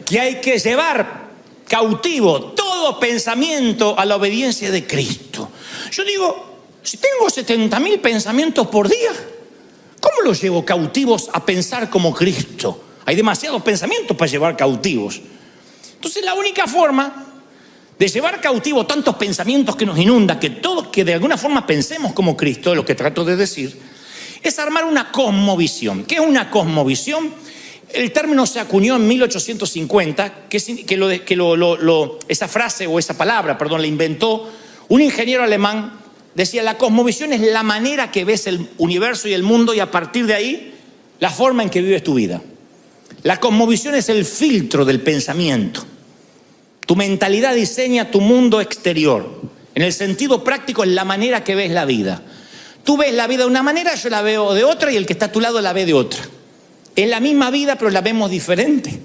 que hay que llevar cautivo todo pensamiento a la obediencia de Cristo. Yo digo, si tengo 70.000 pensamientos por día, ¿cómo los llevo cautivos a pensar como Cristo? Hay demasiados pensamientos para llevar cautivos. Entonces la única forma de llevar cautivo tantos pensamientos que nos inundan, que todos que de alguna forma pensemos como Cristo, lo que trato de decir, es armar una cosmovisión. ¿Qué es una cosmovisión? El término se acuñó en 1850, esa frase o esa palabra, la inventó un ingeniero alemán. Decía, la cosmovisión es la manera que ves el universo y el mundo y a partir de ahí, la forma en que vives tu vida. La cosmovisión es el filtro del pensamiento. Tu mentalidad diseña tu mundo exterior. En el sentido práctico es la manera que ves la vida. Tú ves la vida de una manera, yo la veo de otra y el que está a tu lado la ve de otra. Es la misma vida, pero la vemos diferente.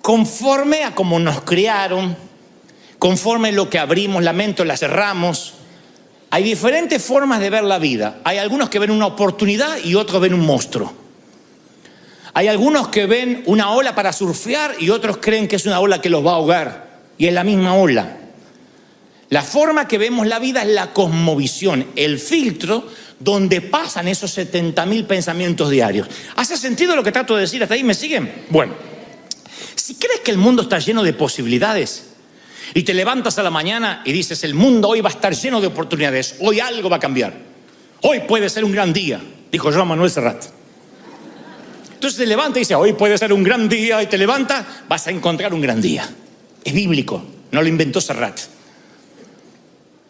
Conforme a cómo nos criaron, conforme a lo que abrimos la mente o la cerramos. Hay diferentes formas de ver la vida. Hay algunos que ven una oportunidad y otros ven un monstruo. Hay algunos que ven una ola para surfear y otros creen que es una ola que los va a ahogar. Y es la misma ola. La forma que vemos la vida es la cosmovisión, el filtro donde pasan esos 70.000 pensamientos diarios. ¿Hace sentido lo que trato de decir? ¿Hasta ahí me siguen? Bueno, si crees que el mundo está lleno de posibilidades y te levantas a la mañana y dices, el mundo hoy va a estar lleno de oportunidades, hoy algo va a cambiar, hoy puede ser un gran día, dijo Joan Manuel Serrat. Entonces te levanta y dice, hoy puede ser un gran día, y te levanta, vas a encontrar un gran día. Es bíblico, no lo inventó Serrat.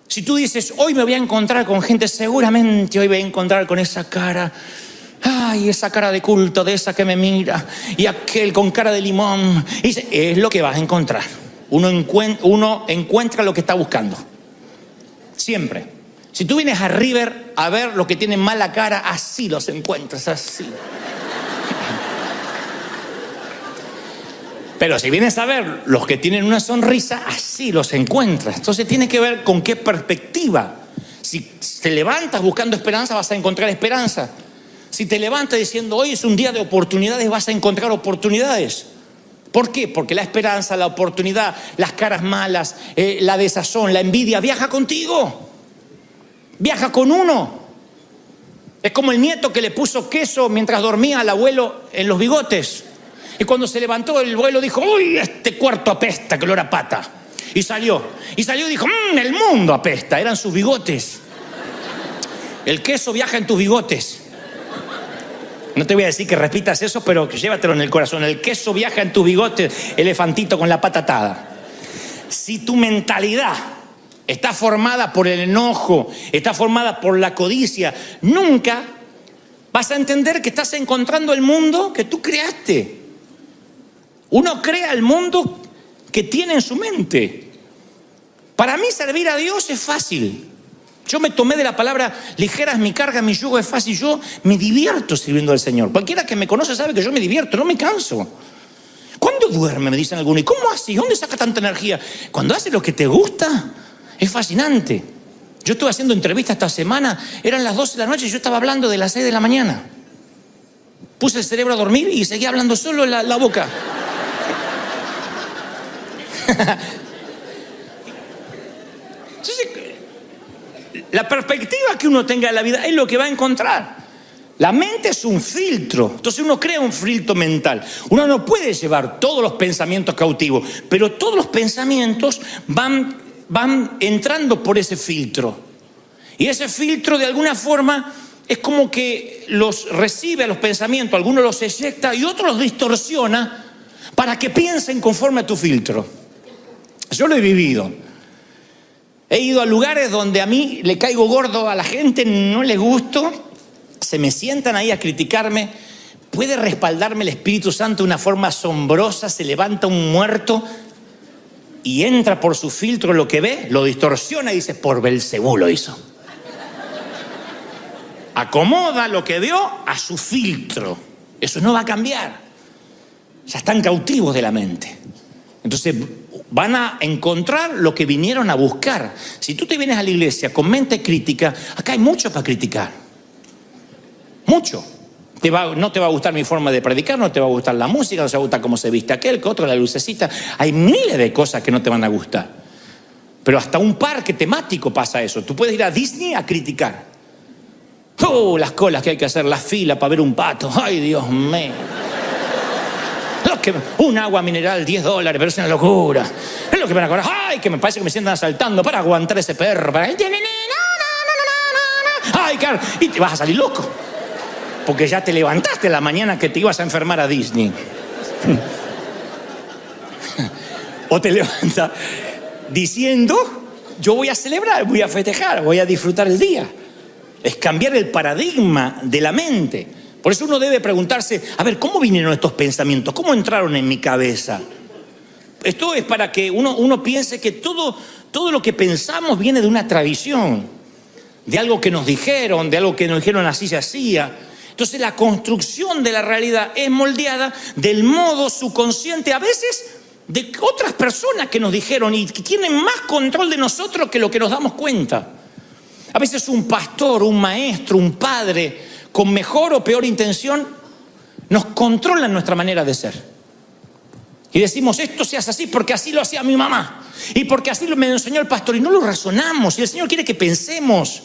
Si tú dices, hoy me voy a encontrar con gente, seguramente hoy voy a encontrar con esa cara, ay, esa cara de culto, de esa que me mira, y aquel con cara de limón. Y dice, es lo que vas a encontrar. Uno encuentra lo que está buscando. Siempre. Si tú vienes a River a ver los que tienen mala cara, así los encuentras, así. Pero si vienes a ver los que tienen una sonrisa, así los encuentras. Entonces tiene que ver con qué perspectiva. Si te levantas buscando esperanza, vas a encontrar esperanza. Si te levantas diciendo, hoy es un día de oportunidades, vas a encontrar oportunidades. ¿Por qué? Porque la esperanza, la oportunidad, las caras malas, la desazón, la envidia, viaja contigo. Viaja con uno. Es como el nieto que le puso queso mientras dormía al abuelo en los bigotes. Y cuando se levantó, el abuelo dijo: uy, este cuarto apesta, que olor a pata. Y salió y dijo: el mundo apesta. Eran sus bigotes. El queso viaja en tus bigotes. No te voy a decir que repitas eso, pero que llévatelo en el corazón. El queso viaja en tus bigotes, elefantito con la pata atada. Si tu mentalidad está formada por el enojo, está formada por la codicia, nunca vas a entender que estás encontrando el mundo que tú creaste. Uno crea el mundo que tiene en su mente. Para mí servir a Dios es fácil. Yo me tomé de la palabra: ligera es mi carga, mi yugo es fácil. Yo me divierto sirviendo al Señor. Cualquiera que me conoce sabe que yo me divierto, no me canso. ¿Cuándo duerme?, me dicen algunos. ¿Y cómo hace? ¿Dónde saca tanta energía? Cuando haces lo que te gusta, es fascinante. Yo estuve haciendo entrevistas esta semana, eran las 12 de la noche y yo estaba hablando de las 6 de la mañana. Puse el cerebro a dormir y seguía hablando solo en la boca. Entonces, la perspectiva que uno tenga de la vida es lo que va a encontrar. La mente es un filtro. Entonces uno crea un filtro mental. Uno no puede llevar todos los pensamientos cautivos, pero todos los pensamientos van entrando por ese filtro. Y ese filtro, de alguna forma, es como que los recibe a los pensamientos, algunos los eyecta y otros los distorsiona para que piensen conforme a tu filtro. Yo lo he vivido. He ido a lugares donde a mí le caigo gordo a la gente, no les gusto, se me sientan ahí a criticarme. Puede respaldarme el Espíritu Santo de una forma asombrosa. Se levanta un muerto y entra por su filtro lo que ve, lo distorsiona y dice: por Belcebú lo hizo. Acomoda lo que vio a su filtro. Eso no va a cambiar. Ya están cautivos de la mente. Entonces van a encontrar lo que vinieron a buscar. Si tú te vienes a la iglesia con mente crítica, acá hay mucho para criticar. Mucho. No te va a gustar mi forma de predicar, no te va a gustar la música, no te va a gustar cómo se viste aquel, que otro, la lucecita. Hay miles de cosas que no te van a gustar. Pero hasta un parque temático pasa eso. Tú puedes ir a Disney a criticar. Las colas que hay que hacer, las filas para ver un pato. Ay, Dios mío. Un agua mineral, $10, pero es una locura. Es lo que van a cobrar. Ay, que me parece que me sientan asaltando para aguantar ese perro. Ay, claro. Y te vas a salir loco. Porque ya te levantaste la mañana que te ibas a enfermar a Disney. O te levantas diciendo: yo voy a celebrar, voy a festejar, voy a disfrutar el día. Es cambiar el paradigma de la mente. Por eso uno debe preguntarse: a ver, ¿cómo vinieron estos pensamientos? ¿Cómo entraron en mi cabeza? Esto es para que uno piense que todo lo que pensamos viene de una tradición, de algo que nos dijeron, de algo que nos dijeron así se hacía. Entonces la construcción de la realidad es moldeada del modo subconsciente, a veces de otras personas que nos dijeron y que tienen más control de nosotros que lo que nos damos cuenta. A veces un pastor, un maestro, un padre, con mejor o peor intención, nos controlan nuestra manera de ser. Y decimos: esto se hace así porque así lo hacía mi mamá, y porque así me enseñó el pastor, y no lo razonamos. Y el Señor quiere que pensemos.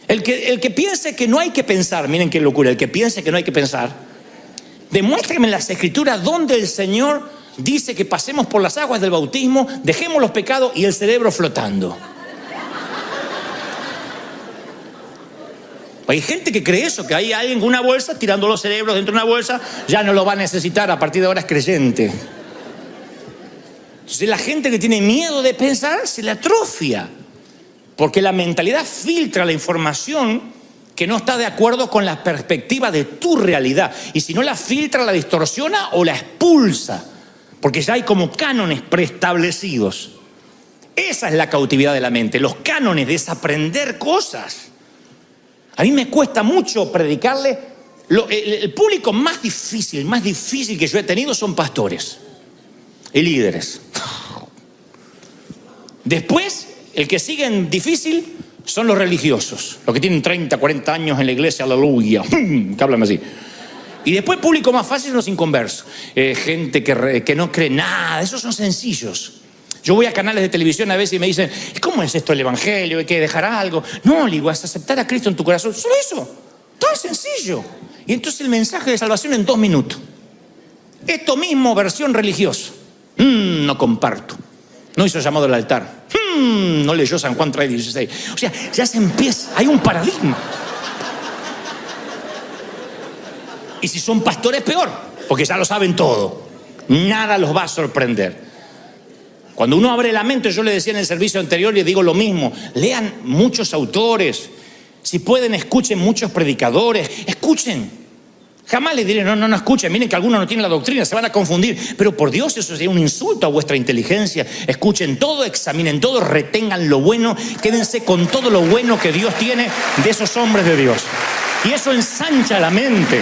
El que piense que no hay que pensar, miren qué locura, el que piense que no hay que pensar, demuéstrame en las Escrituras donde el Señor dice que pasemos por las aguas del bautismo, dejemos los pecados y el cerebro flotando. Hay gente que cree eso, que hay alguien con una bolsa tirando los cerebros dentro de una bolsa, ya no lo va a necesitar, a partir de ahora es creyente. Entonces la gente que tiene miedo de pensar se le atrofia, porque la mentalidad filtra la información que no está de acuerdo con la perspectiva de tu realidad, y si no la filtra, la distorsiona o la expulsa, porque ya hay como cánones preestablecidos. Esa es la cautividad de la mente, los cánones, desaprender cosas. A mí me cuesta mucho predicarle. El público más difícil que yo he tenido son pastores y líderes. Después, el que sigue en difícil son los religiosos, los que tienen 30, 40 años en la iglesia, aleluya, que hablan así. Y después, público más fácil, los inconversos. Gente que no cree nada, esos son sencillos. Yo voy a canales de televisión a veces y me dicen, ¿cómo es esto el evangelio? ¿Hay que dejar algo? No, le digo, vas a aceptar a Cristo en tu corazón. Solo eso. Tan sencillo. Y entonces el mensaje de salvación en 2 minutos. Esto mismo, versión religiosa. No comparto. No hizo llamado al altar. No leyó San Juan 3:16. O sea, ya se empieza. Hay un paradigma. Y si son pastores, peor. Porque ya lo saben todo. Nada los va a sorprender. Cuando uno abre la mente, yo le decía en el servicio anterior, le digo lo mismo, lean muchos autores, si pueden escuchen muchos predicadores, escuchen. Jamás les diré, no escuchen, miren que algunos no tienen la doctrina, se van a confundir, pero por Dios eso sería un insulto a vuestra inteligencia. Escuchen todo, examinen todo, retengan lo bueno, quédense con todo lo bueno que Dios tiene de esos hombres de Dios. Y eso ensancha la mente,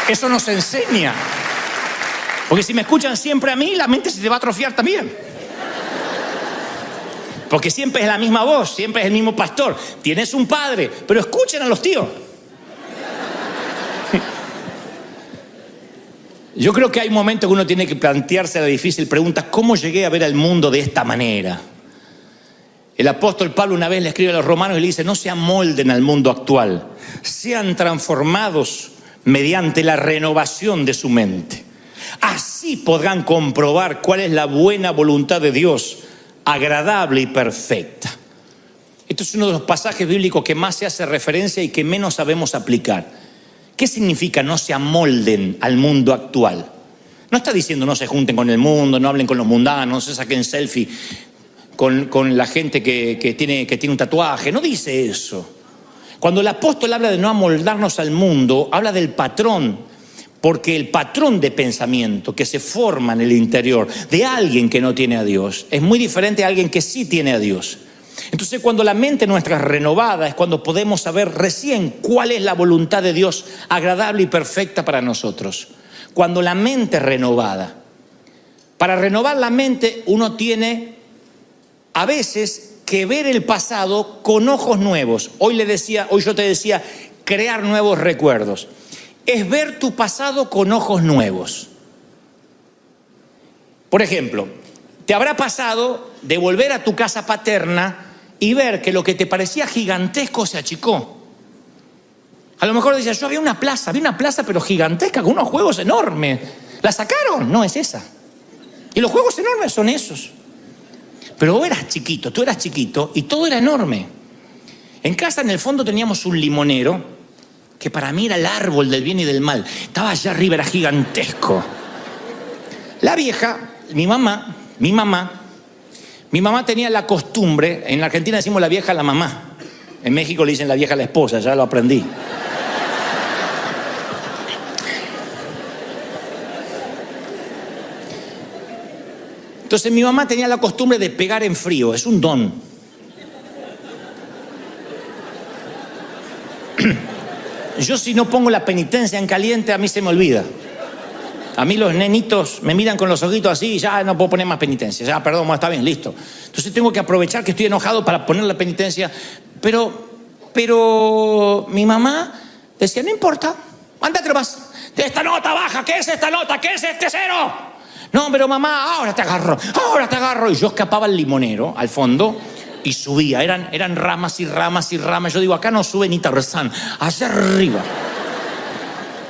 eso nos enseña. Porque si me escuchan siempre a mí, la mente se te va a atrofiar también. Porque siempre es la misma voz, siempre es el mismo pastor. Tienes un padre, pero escuchen a los tíos. Yo creo que hay momentos que uno tiene que plantearse la difícil pregunta, ¿cómo llegué a ver al mundo de esta manera? El apóstol Pablo una vez le escribe a los romanos y le dice, no se amolden al mundo actual, sean transformados mediante la renovación de su mente. Así podrán comprobar cuál es la buena voluntad de Dios, agradable y perfecta. Esto es uno de los pasajes bíblicos que más se hace referencia y que menos sabemos aplicar. ¿Qué significa no se amolden al mundo actual? No está diciendo no se junten con el mundo, no hablen con los mundanos, no se saquen selfie con la gente que tiene un tatuaje. No dice eso. Cuando el apóstol habla de no amoldarnos al mundo, habla del patrón. Porque el patrón de pensamiento que se forma en el interior de alguien que no tiene a Dios es muy diferente a alguien que sí tiene a Dios. Entonces, cuando la mente nuestra es renovada, es cuando podemos saber recién cuál es la voluntad de Dios agradable y perfecta para nosotros. Cuando la mente es renovada. Para renovar la mente, uno tiene a veces que ver el pasado con ojos nuevos. Hoy yo te decía, crear nuevos recuerdos. Es ver tu pasado con ojos nuevos. Por ejemplo, te habrá pasado de volver a tu casa paterna y ver que lo que te parecía gigantesco se achicó. A lo mejor decías, yo había una plaza pero gigantesca, con unos juegos enormes. ¿La sacaron? No, es esa. Y los juegos enormes son esos. Pero tú eras chiquito y todo era enorme. En casa, en el fondo, teníamos un limonero que para mí era el árbol del bien y del mal. Estaba allá arriba, era gigantesco. La vieja, mi mamá tenía la costumbre, en la Argentina decimos la vieja a la mamá, en México le dicen la vieja a la esposa, ya lo aprendí. Entonces mi mamá tenía la costumbre de pegar en frío, es un don. Yo si no pongo la penitencia en caliente, a mí se me olvida. A mí los nenitos me miran con los ojitos así y ya no puedo poner más penitencia. Ya, perdón, está bien, listo. Entonces tengo que aprovechar que estoy enojado para poner la penitencia. Pero mi mamá decía, no importa, ándate más. De esta nota baja, ¿qué es esta nota? ¿Qué es este cero? No, pero mamá, ahora te agarro. Y yo escapaba al limonero, al fondo, y subía. Eran ramas y ramas y ramas. Yo digo, acá no sube ni Tarzán, hacia arriba.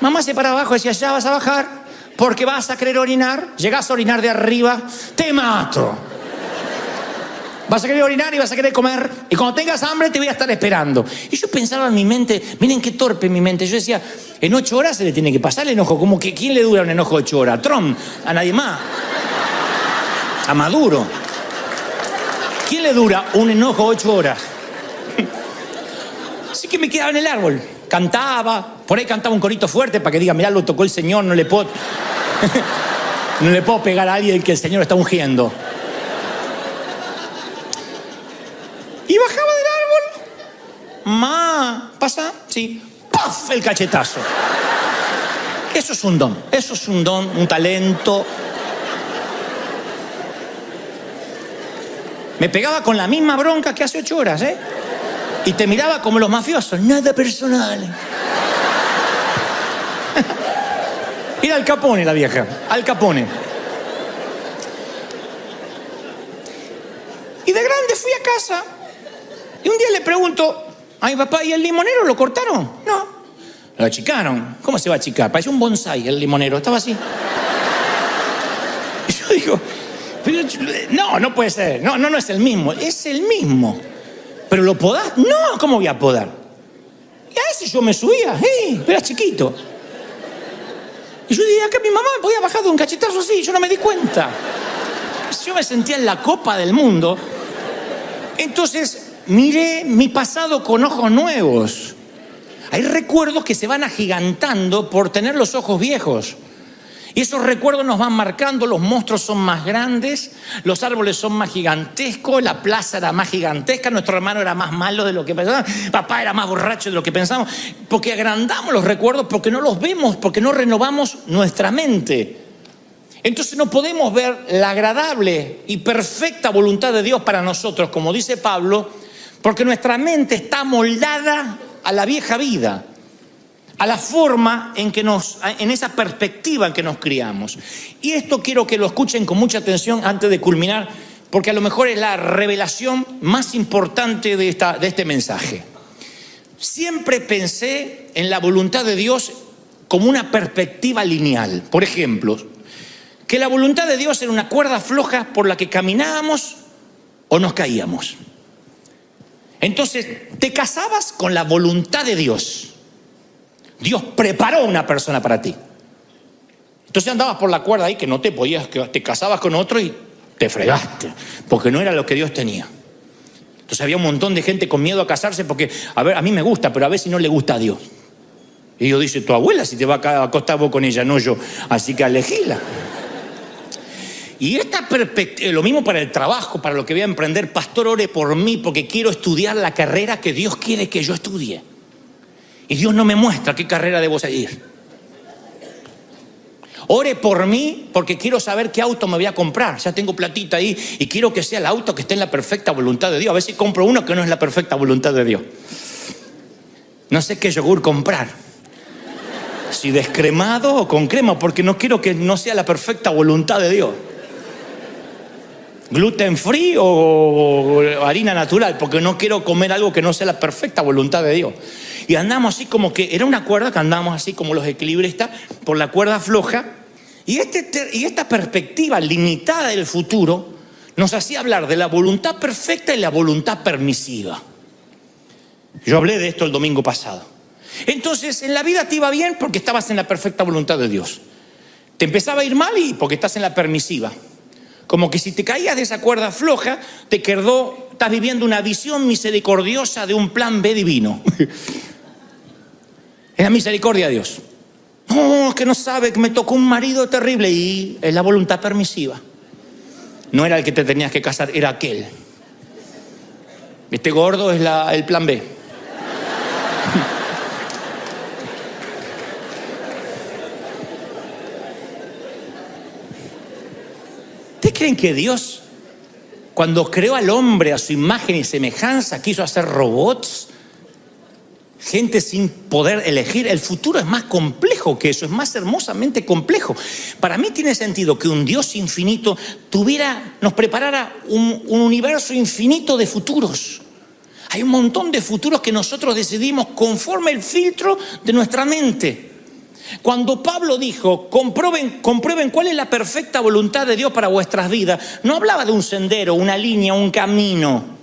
Mamá se para abajo y decía, ya vas a bajar, porque vas a querer orinar. Llegás a orinar de arriba, te mato. Vas a querer orinar y vas a querer comer. Y cuando tengas hambre te voy a estar esperando. Y yo pensaba en mi mente, miren qué torpe mi mente. Yo decía, en 8 horas se le tiene que pasar el enojo. Como que ¿quién le dura un enojo 8 horas? ¿A Trump? ¿A nadie más? ¿A Maduro? ¿Quién le dura un enojo 8 horas? Así que me quedaba en el árbol. Cantaba, por ahí cantaba un corito fuerte para que diga, mirá, lo tocó el Señor, no le puedo pegar a alguien que el Señor está ungiendo. Y bajaba del árbol. ¿Pasa? Sí. ¡Paf! El cachetazo. Eso es un don, un talento. Me pegaba con la misma bronca que hace 8 horas, ¿eh? Y te miraba como los mafiosos, nada personal. Era Al Capone la vieja, Al Capone. fui a casa y un día le pregunto a mi papá, ¿y el limonero lo cortaron? No. Lo achicaron. ¿Cómo se va a achicar? Parecía un bonsai el limonero, estaba así. Y yo digo, pero no puede ser. No es el mismo. Es el mismo. ¿Pero lo podás? No, ¿cómo voy a podar? Y a ese yo me subía, era chiquito. Y yo dije, acá mi mamá me podía bajar de un cachetazo así, yo no me di cuenta. Yo me sentía en la copa del mundo. Entonces, miré mi pasado con ojos nuevos. Hay recuerdos que se van agigantando por tener los ojos viejos. Y esos recuerdos nos van marcando, los monstruos son más grandes, los árboles son más gigantescos, la plaza era más gigantesca, nuestro hermano era más malo de lo que pensábamos, papá era más borracho de lo que pensábamos, porque agrandamos los recuerdos, porque no los vemos, porque no renovamos nuestra mente. Entonces no podemos ver la agradable y perfecta voluntad de Dios para nosotros, como dice Pablo, porque nuestra mente está moldada a la vieja vida, a la forma en esa perspectiva en que nos criamos. Y esto quiero que lo escuchen con mucha atención antes de culminar, porque a lo mejor es la revelación más importante de este mensaje. Siempre pensé en la voluntad de Dios como una perspectiva lineal. Por ejemplo, que la voluntad de Dios era una cuerda floja por la que caminábamos o nos caíamos. Entonces, te casabas con la voluntad de Dios. Dios preparó una persona para ti. Entonces andabas por la cuerda ahí que no te podías, que te casabas con otro y te fregaste, porque no era lo que Dios tenía. Entonces había un montón de gente con miedo a casarse porque, a mí me gusta, pero a ver si no le gusta a Dios. Y Dios dice, tu abuela si te va a acostar vos con ella, no yo, así que elegíla. Y esta perspectiva, lo mismo para el trabajo, para lo que voy a emprender, pastor, ore por mí porque quiero estudiar la carrera que Dios quiere que yo estudie. Y Dios no me muestra qué carrera debo seguir. Ore por mí porque quiero saber qué auto me voy a comprar. Ya tengo platita ahí y quiero que sea el auto que esté en la perfecta voluntad de Dios. A ver si compro uno que no es la perfecta voluntad de Dios. No sé qué yogur comprar. Si descremado o con crema, porque no quiero que no sea la perfecta voluntad de Dios. Gluten free o harina natural, porque no quiero comer algo que no sea la perfecta voluntad de Dios. Y andamos así como que, era una cuerda que andamos así como los equilibristas, por la cuerda floja. Y esta perspectiva limitada del futuro nos hacía hablar de la voluntad perfecta y la voluntad permisiva. Yo hablé de esto el domingo pasado. Entonces, en la vida te iba bien porque estabas en la perfecta voluntad de Dios. Te empezaba a ir mal y porque estás en la permisiva. Como que si te caías de esa cuerda floja, estás viviendo una visión misericordiosa de un plan B divino. Es la misericordia de Dios. No, que no sabe, que me tocó un marido terrible. Y es la voluntad permisiva. No era el que te tenías que casar, era aquel. Este gordo es el plan B. ¿Ustedes creen que Dios, cuando creó al hombre a su imagen y semejanza, quiso hacer robots? Gente sin poder elegir. El futuro es más complejo que eso, es más hermosamente complejo. Para mí tiene sentido que un Dios infinito nos preparara un universo infinito de futuros. Hay un montón de futuros que nosotros decidimos conforme el filtro de nuestra mente. Cuando Pablo dijo, comprueben cuál es la perfecta voluntad de Dios para vuestras vidas, no hablaba de un sendero, una línea, un camino.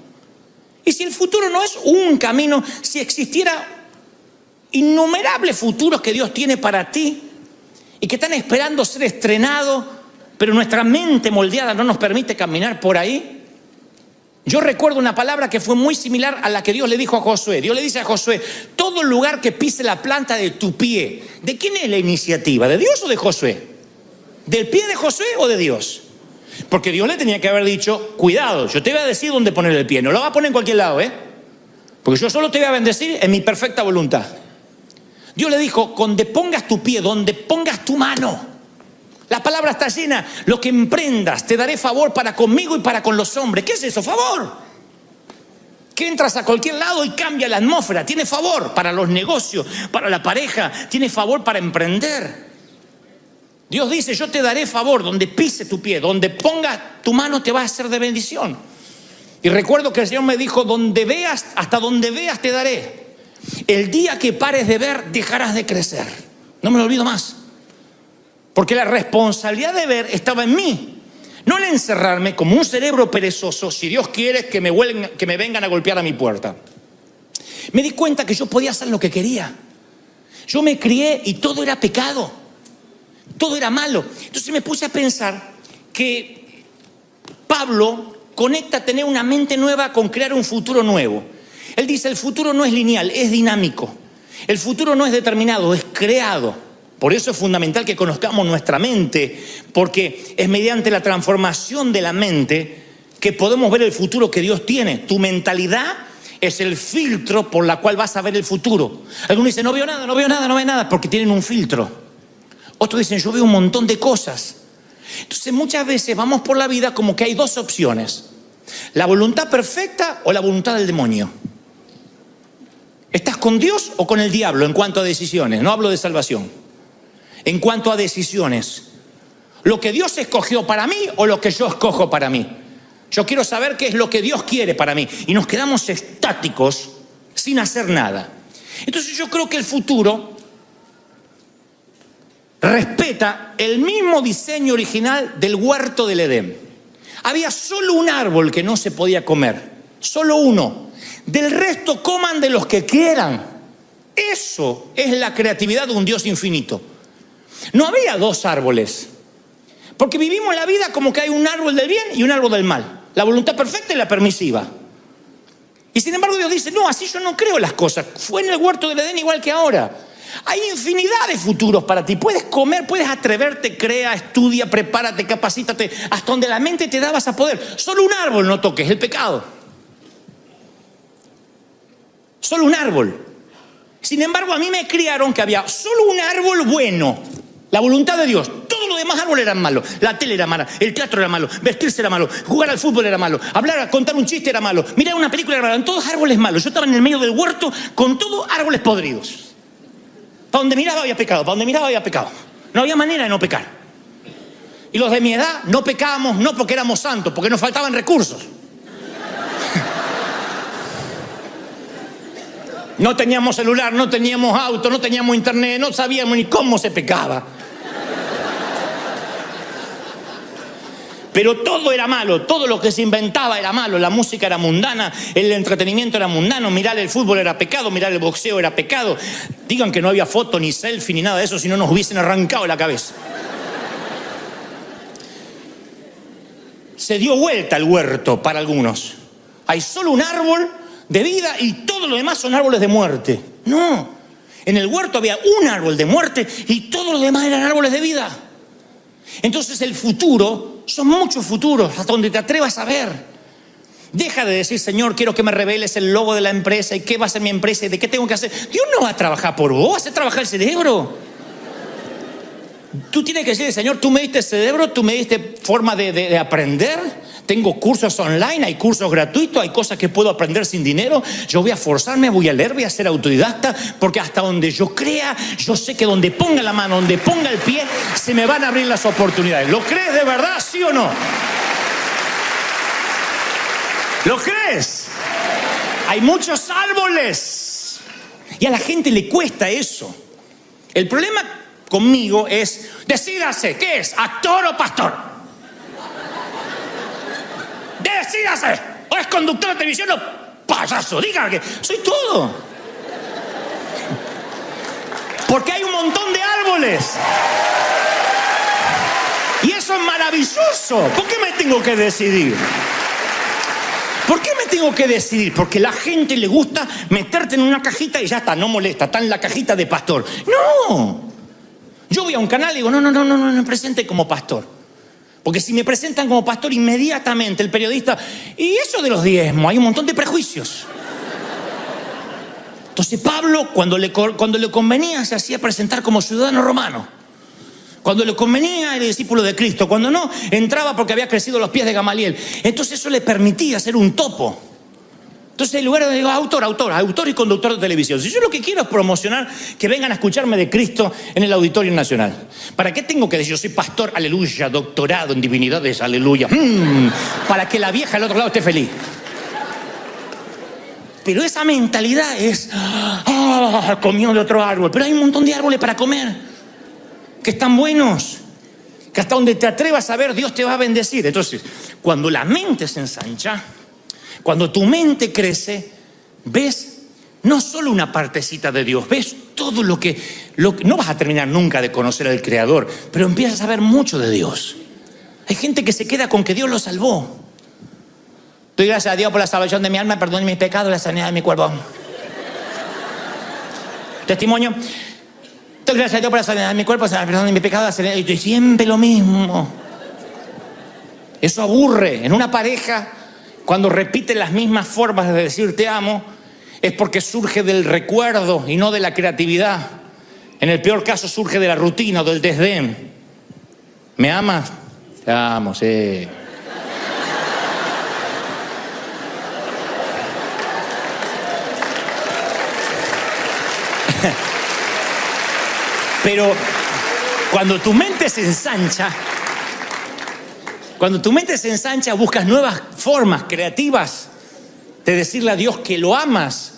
Y si el futuro no es un camino, si existiera innumerables futuros que Dios tiene para ti y que están esperando ser estrenados, pero nuestra mente moldeada no nos permite caminar por ahí. Yo recuerdo una palabra que fue muy similar a la que Dios le dijo a Josué. Dios le dice a Josué, todo lugar que pise la planta de tu pie. ¿De quién es la iniciativa? ¿De Dios o de Josué? ¿Del pie de Josué o de Dios? Porque Dios le tenía que haber dicho, cuidado, yo te voy a decir dónde poner el pie. No lo vas a poner en cualquier lado, porque yo solo te voy a bendecir en mi perfecta voluntad. Dios le dijo, donde pongas tu pie, donde pongas tu mano. La palabra está llena, lo que emprendas, te daré favor para conmigo y para con los hombres. ¿Qué es eso? Favor. Que entras a cualquier lado y cambia la atmósfera. Tiene favor para los negocios, para la pareja, tiene favor para emprender. Dios dice, yo te daré favor donde pise tu pie, donde pongas tu mano te va a ser de bendición. Y recuerdo que el Señor me dijo, hasta donde veas te daré. El día que pares de ver, dejarás de crecer. No me lo olvido más. Porque la responsabilidad de ver estaba en mí. No en encerrarme como un cerebro perezoso, si Dios quiere que me vengan a golpear a mi puerta. Me di cuenta que yo podía hacer lo que quería. Yo me crié y todo era pecado. Todo era malo. Entonces me puse a pensar que Pablo conecta tener una mente nueva con crear un futuro nuevo. Él dice, el futuro no es lineal, es dinámico. El futuro no es determinado, es creado. Por eso es fundamental que conozcamos nuestra mente, porque es mediante la transformación de la mente que podemos ver el futuro que Dios tiene. Tu mentalidad es el filtro por la cual vas a ver el futuro. Algunos dicen, no veo nada, porque tienen un filtro. Otros dicen, yo veo un montón de cosas. Entonces muchas veces vamos por la vida como que hay dos opciones: la voluntad perfecta o la voluntad del demonio. ¿Estás con Dios o con el diablo en cuanto a decisiones? No hablo de salvación. En cuanto a decisiones, ¿lo que Dios escogió para mí o lo que yo escojo para mí? Yo quiero saber qué es lo que Dios quiere para mí. Y nos quedamos estáticos sin hacer nada. Entonces yo creo que el futuro respeta el mismo diseño original del huerto del Edén. Había solo un árbol que no se podía comer, solo uno. Del resto coman de los que quieran. Eso es la creatividad de un Dios infinito. No había dos árboles, porque vivimos la vida como que hay un árbol del bien y un árbol del mal, la voluntad perfecta y la permisiva. Y sin embargo Dios dice, no, así yo no creo las cosas. Fue en el huerto del Edén igual que ahora. Hay infinidad de futuros para ti. Puedes comer, puedes atreverte, crea, estudia, prepárate, capacítate. Hasta donde la mente te da vas a poder. Solo un árbol no toques, el pecado. Solo un árbol. Sin embargo, a mí me criaron que había solo un árbol bueno, la voluntad de Dios. Todos los demás árboles eran malos. La tele era mala, el teatro era malo, vestirse era malo, jugar al fútbol era malo, contar un chiste era malo, mirar una película era malo. Eran todos árboles malos. Yo estaba en el medio del huerto con todos árboles podridos. Para donde miraba había pecado, para donde miraba había pecado. No había manera de no pecar. Y los de mi edad no pecábamos no porque éramos santos, porque nos faltaban recursos. No teníamos celular, no teníamos auto, no teníamos internet, no sabíamos ni cómo se pecaba. Pero todo era malo, todo lo que se inventaba era malo. La música era mundana, el entretenimiento era mundano, mirar el fútbol era pecado, mirar el boxeo era pecado. Digan que no había foto, ni selfie, ni nada de eso, si no nos hubiesen arrancado la cabeza. Se dio vuelta el huerto para algunos. Hay solo un árbol de vida y todo lo demás son árboles de muerte. No, en el huerto había un árbol de muerte y todos los demás eran árboles de vida. Entonces el futuro, son muchos futuros, hasta donde te atrevas a ver. Deja de decir, Señor, quiero que me reveles el logo de la empresa y qué va a ser mi empresa y de qué tengo que hacer. Dios no va a trabajar por vos, hace trabajar el cerebro. Tú tienes que decir, Señor, tú me diste cerebro, tú me diste forma de aprender. Tengo cursos online, hay cursos gratuitos, hay cosas que puedo aprender sin dinero. Yo voy a forzarme, voy a leer, voy a ser autodidacta, porque hasta donde yo crea, yo sé que donde ponga la mano, donde ponga el pie, se me van a abrir las oportunidades. ¿Lo crees de verdad, sí o no? ¿Lo crees? Hay muchos árboles y a la gente le cuesta eso. El problema conmigo es, decídase, ¿qué es? ¿Actor o pastor? Decídase, o es conductor de televisión o payaso, diga que soy todo. Porque hay un montón de árboles. Y eso es maravilloso. ¿Por qué me tengo que decidir? ¿Por qué me tengo que decidir? Porque a la gente le gusta meterte en una cajita y ya está, no molesta, está en la cajita de pastor. No. Yo voy a un canal y digo, no me presente como pastor. Porque si me presentan como pastor, inmediatamente el periodista, y eso de los diezmos, hay un montón de prejuicios. Entonces Pablo, cuando le convenía, se hacía presentar como ciudadano romano. Cuando le convenía, era discípulo de Cristo. Cuando no, entraba porque había crecido a los pies de Gamaliel. Entonces eso le permitía ser un topo. Entonces en lugar de digo, autor y conductor de televisión. Si yo lo que quiero es promocionar que vengan a escucharme de Cristo en el Auditorio Nacional. ¿Para qué tengo que decir? Yo soy pastor, aleluya, doctorado en divinidades, aleluya. Para que la vieja al otro lado esté feliz. Pero esa mentalidad es, comió de otro árbol. Pero hay un montón de árboles para comer que están buenos, que hasta donde te atrevas a ver, Dios te va a bendecir. Entonces, cuando la mente se ensancha, cuando tu mente crece, ves no solo una partecita de Dios, ves todo lo que no vas a terminar nunca de conocer al Creador, pero empiezas a ver mucho de Dios. Hay gente que se queda con que Dios lo salvó. Doy gracias a Dios por la salvación de mi alma, perdón mis pecados, la sanidad de mi cuerpo. Testimonio. Doy gracias a Dios por la sanidad de mi cuerpo, perdón de mi pecado, la sanidad. Y siempre lo mismo. Eso aburre. En una pareja, cuando repiten las mismas formas de decir te amo, es porque surge del recuerdo y no de la creatividad. En el peor caso surge de la rutina o del desdén. ¿Me amas? Te amo, sí. Pero cuando tu mente se ensancha, buscas nuevas formas creativas de decirle a Dios que lo amas.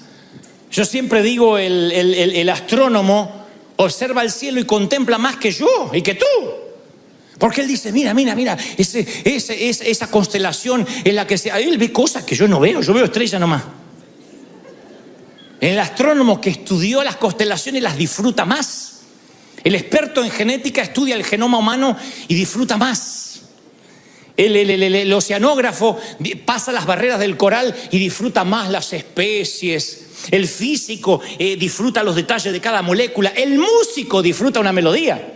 Yo siempre digo, el astrónomo observa el cielo y contempla más que yo y que tú. Porque él dice, mira, esa constelación en la que él ve cosas que yo no veo, yo veo estrellas nomás. El astrónomo que estudió las constelaciones las disfruta más. El experto en genética estudia el genoma humano y disfruta más. El oceanógrafo pasa las barreras del coral y disfruta más las especies. El físico disfruta los detalles de cada molécula. El músico disfruta una melodía.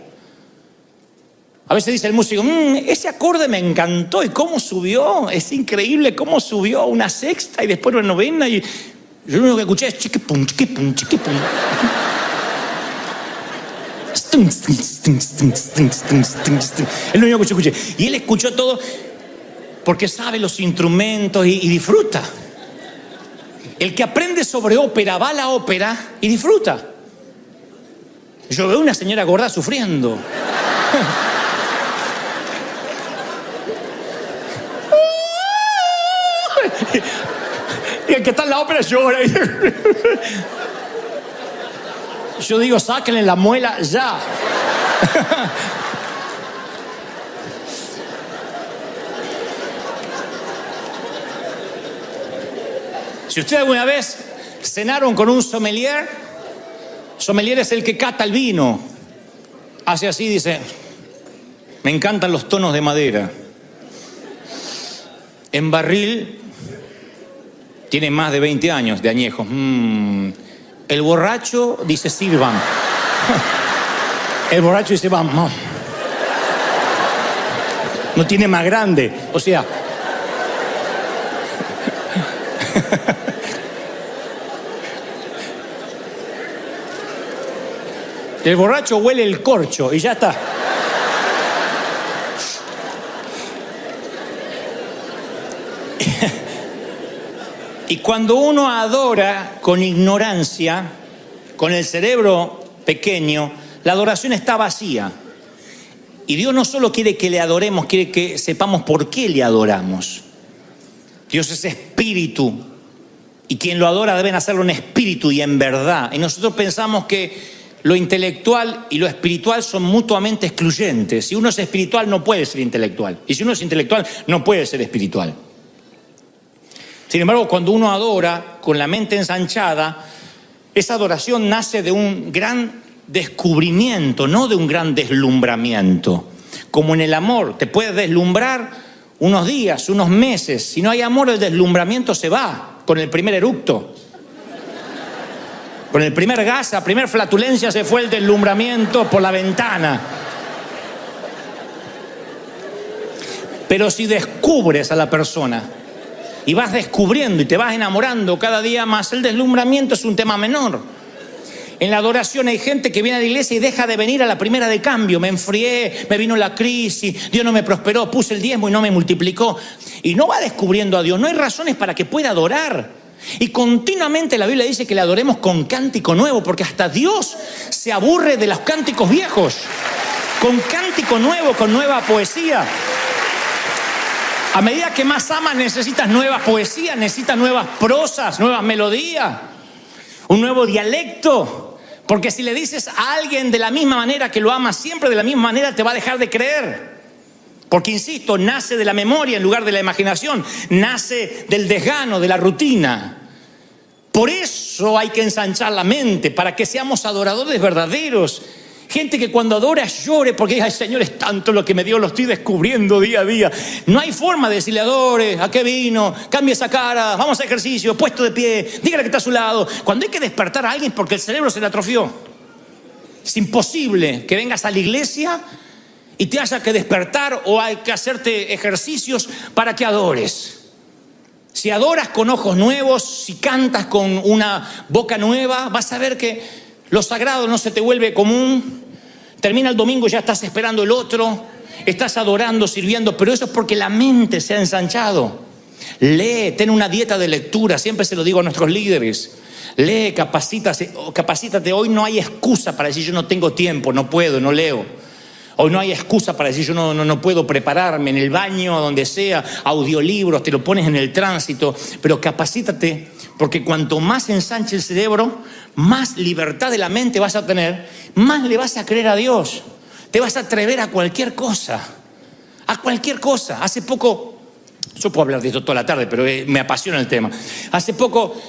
A veces dice el músico, ese acorde me encantó y cómo subió. Es increíble cómo subió una sexta y después una novena. Y yo lo único que escuché es chiquipum, chiquipum, chiquipum. Es lo único que yo escuché. Y él escuchó todo porque sabe los instrumentos y disfruta. El que aprende sobre ópera va a la ópera y disfruta. Yo veo una señora gorda sufriendo. Y el que está en la ópera llora. Yo digo, sáquenle la muela ya. Si ustedes alguna vez cenaron con un sommelier es el que cata el vino. Hace así, dice, me encantan los tonos de madera. En barril tiene más de 20 años de añejos. El borracho dice sirvan. El borracho dice vamos. No tiene más grande. O sea. El borracho huele el corcho y ya está. Y cuando uno adora con ignorancia, con el cerebro pequeño, la adoración está vacía. Y Dios no solo quiere que le adoremos, quiere que sepamos por qué le adoramos. Dios es espíritu y quien lo adora deben hacerlo en espíritu y en verdad. Y nosotros pensamos que lo intelectual y lo espiritual son mutuamente excluyentes. Si uno es espiritual no puede ser intelectual. Y si uno es intelectual no puede ser espiritual. Sin embargo, cuando uno adora con la mente ensanchada, esa adoración nace de un gran descubrimiento, no de un gran deslumbramiento. Como en el amor, te puedes deslumbrar unos días, unos meses. Si no hay amor, el deslumbramiento se va con el primer eructo. Con el primer gas, la primera flatulencia se fue el deslumbramiento por la ventana. Pero si descubres a la persona y vas descubriendo y te vas enamorando cada día más, el deslumbramiento es un tema menor. En la adoración hay gente que viene a la iglesia y deja de venir a la primera de cambio. Me enfrié, me vino la crisis, Dios no me prosperó, puse el diezmo y no me multiplicó. Y no va descubriendo a Dios, no hay razones para que pueda adorar. Y continuamente la Biblia dice que le adoremos con cántico nuevo, porque hasta Dios se aburre de los cánticos viejos. Con cántico nuevo, con nueva poesía. A medida que más amas, necesitas nuevas poesías, necesitas nuevas prosas, nuevas melodías, un nuevo dialecto. Porque si le dices a alguien de la misma manera que lo amas siempre, de la misma manera te va a dejar de creer. Porque, insisto, nace de la memoria en lugar de la imaginación, nace del desgano, de la rutina. Por eso hay que ensanchar la mente, para que seamos adoradores verdaderos. Gente que cuando adora llore porque dice: ay, Señor, es tanto lo que me dio, lo estoy descubriendo día a día. No hay forma de decirle: adore, ¿a qué vino? Cambie esa cara, vamos a ejercicio, puesto de pie, dígale que está a su lado. Cuando hay que despertar a alguien porque el cerebro se le atrofió. Es imposible que vengas a la iglesia y te haya que despertar o hay que hacerte ejercicios para que adores. Si adoras con ojos nuevos, si cantas con una boca nueva, vas a ver que lo sagrado no se te vuelve común. Termina el domingo y ya estás esperando el otro. Estás adorando, sirviendo, pero eso es porque la mente se ha ensanchado. Lee, ten una dieta de lectura. Siempre se lo digo a nuestros líderes. Lee, capacítate. Hoy no hay excusa para decir: yo no tengo tiempo, no puedo, no leo. Hoy no hay excusa para decir: yo no puedo prepararme, en el baño, donde sea, audiolibros, te lo pones en el tránsito. Pero capacítate, porque cuanto más ensanche el cerebro, más libertad de la mente vas a tener, más le vas a creer a Dios. Te vas a atrever a cualquier cosa. A cualquier cosa. Hace poco, yo puedo hablar de esto toda la tarde, pero me apasiona el tema. Hace poco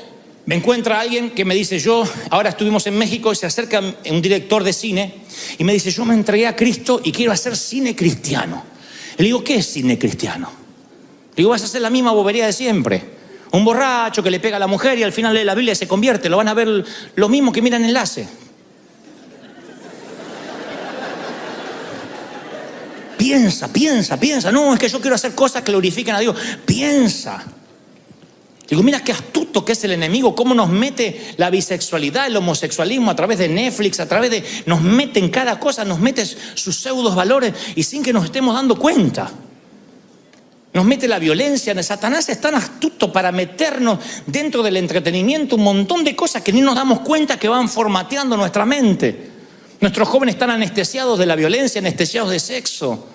me encuentra alguien que me dice: ahora estuvimos en México, y se acerca un director de cine y me dice: yo me entregué a Cristo y quiero hacer cine cristiano. Le digo: ¿qué es cine cristiano? Le digo: vas a hacer la misma bobería de siempre. Un borracho que le pega a la mujer y al final lee la Biblia y se convierte. Lo van a ver lo mismo que miran Enlace. Piensa. No, es que yo quiero hacer cosas que glorifiquen a Dios. Piensa. Digo: mira qué astuto que es el enemigo, cómo nos mete la bisexualidad, el homosexualismo a través de Netflix, nos mete en cada cosa, nos mete sus pseudos valores y sin que nos estemos dando cuenta. Nos mete la violencia. Satanás es tan astuto para meternos dentro del entretenimiento un montón de cosas que ni nos damos cuenta que van formateando nuestra mente. Nuestros jóvenes están anestesiados de la violencia, anestesiados de sexo.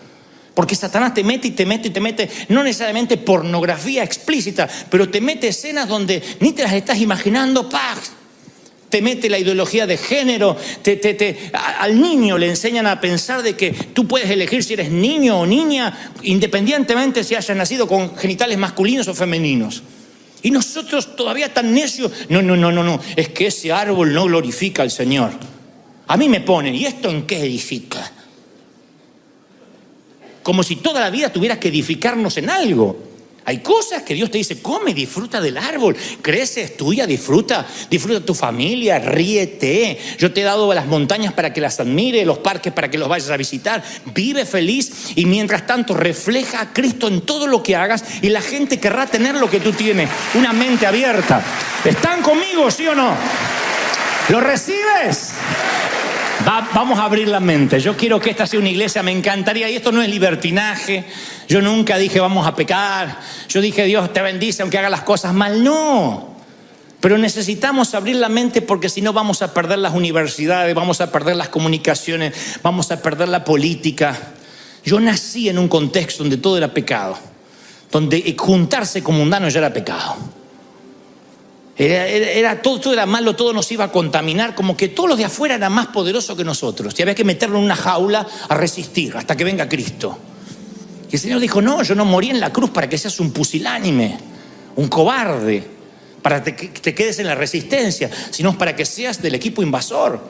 Porque Satanás te mete, no necesariamente pornografía explícita, pero te mete escenas donde ni te las estás imaginando. ¡Pah! Te mete la ideología de género. Al niño le enseñan a pensar de que tú puedes elegir si eres niño o niña, independientemente si hayas nacido con genitales masculinos o femeninos. Y nosotros todavía tan necios: no, es que ese árbol no glorifica al Señor. A mí me ponen: ¿y esto en qué edifica? Como si toda la vida tuvieras que edificarnos en algo. Hay cosas que Dios te dice: come, disfruta del árbol, crece, es tuya, disfruta tu familia, ríete. Yo te he dado las montañas para que las admires, los parques para que los vayas a visitar. Vive feliz y mientras tanto refleja a Cristo en todo lo que hagas y la gente querrá tener lo que tú tienes, una mente abierta. ¿Están conmigo, sí o no? ¿Lo recibes? Vamos a abrir la mente. Yo quiero que esta sea una iglesia, me encantaría, y esto no es libertinaje. Yo nunca dije vamos a pecar. Yo dije Dios te bendice aunque haga las cosas mal. No. Pero necesitamos abrir la mente, porque si no vamos a perder las universidades, vamos a perder las comunicaciones, vamos a perder la política. Yo nací en un contexto donde todo era pecado, donde juntarse con mundanos ya era pecado. Todo era malo, todo nos iba a contaminar, como que todos los de afuera eran más poderosos que nosotros y había que meterlo en una jaula a resistir hasta que venga Cristo. Y el Señor dijo: no, yo no morí en la cruz para que seas un pusilánime, un cobarde, para que te quedes en la resistencia, sino para que seas del equipo invasor,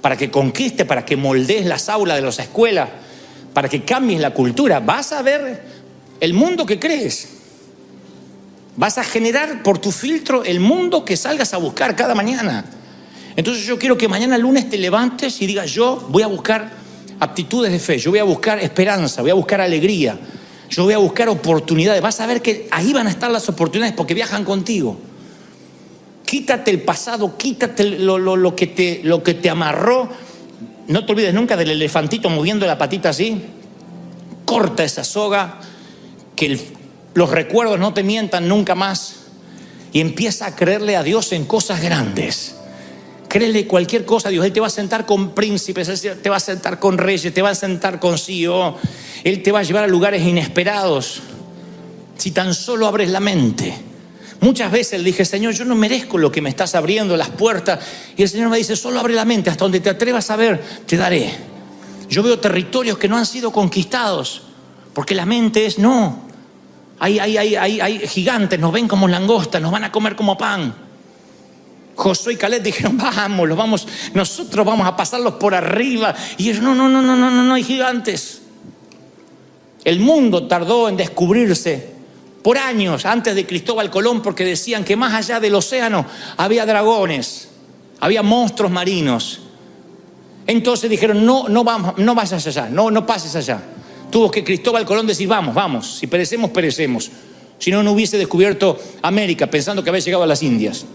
para que conquistes, para que moldees las aulas de las escuelas, para que cambies la cultura. Vas a ver el mundo que crees. Vas a generar por tu filtro el mundo que salgas a buscar cada mañana. Entonces yo quiero que mañana lunes te levantes y digas: yo voy a buscar aptitudes de fe, yo voy a buscar esperanza, voy a buscar alegría, yo voy a buscar oportunidades. Vas a ver que ahí van a estar las oportunidades porque viajan contigo. Quítate el pasado, quítate lo que te amarró. No te olvides nunca del elefantito moviendo la patita así. Corta esa soga, que los recuerdos no te mientan nunca más, y empieza a creerle a Dios en cosas grandes. Créele cualquier cosa a Dios. Él te va a sentar con príncipes, te va a sentar con reyes, te va a sentar con CEO. Él te va a llevar a lugares inesperados. Si tan solo abres la mente. Muchas veces le dije, Señor, yo no merezco lo que me estás abriendo las puertas. Y el Señor me dice, solo abre la mente, hasta donde te atrevas a ver, te daré. Yo veo territorios que no han sido conquistados, porque la mente es, no. Hay gigantes, nos ven como langostas, nos van a comer como pan. Josué y Caleb dijeron, nosotros vamos a pasarlos por arriba. Y ellos, no hay gigantes. El mundo tardó en descubrirse por años antes de Cristóbal Colón, porque decían que más allá del océano había dragones, había monstruos marinos. Entonces dijeron, no vayas allá, no pases allá. Tuvo que Cristóbal Colón decir, vamos, si perecemos, perecemos. Si no, no hubiese descubierto América pensando que había llegado a las Indias.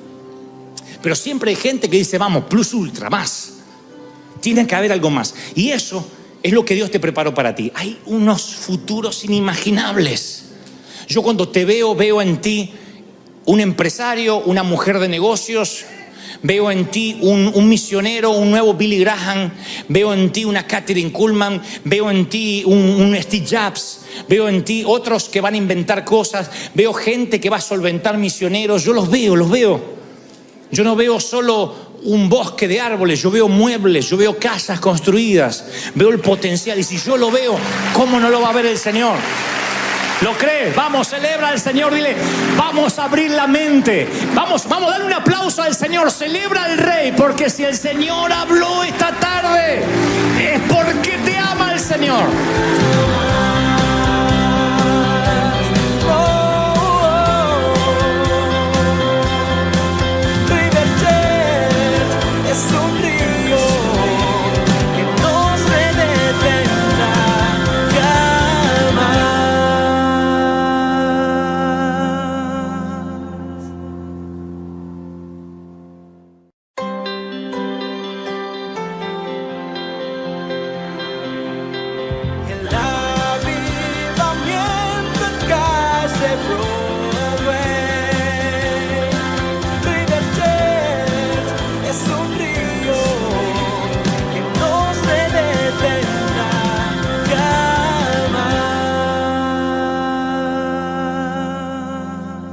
Pero siempre hay gente que dice, vamos, plus ultra, más. Tiene que haber algo más. Y eso es lo que Dios te preparó para ti. Hay unos futuros inimaginables. Yo cuando te veo en ti un empresario, una mujer de negocios. Veo en ti un misionero, un nuevo Billy Graham. Veo en ti una Kathryn Kuhlman. Veo en ti un Steve Jobs. Veo en ti otros que van a inventar cosas. Veo gente que va a solventar misioneros. Yo los veo. Yo no veo solo un bosque de árboles, yo veo muebles, yo veo casas construidas, veo el potencial. Y si yo lo veo, ¿cómo no lo va a ver el Señor? ¿Lo crees? Vamos, celebra al Señor, dile, vamos a abrir la mente. Vamos a darle un aplauso al Señor, celebra al Rey, porque si el Señor habló esta tarde, es porque te ama el Señor.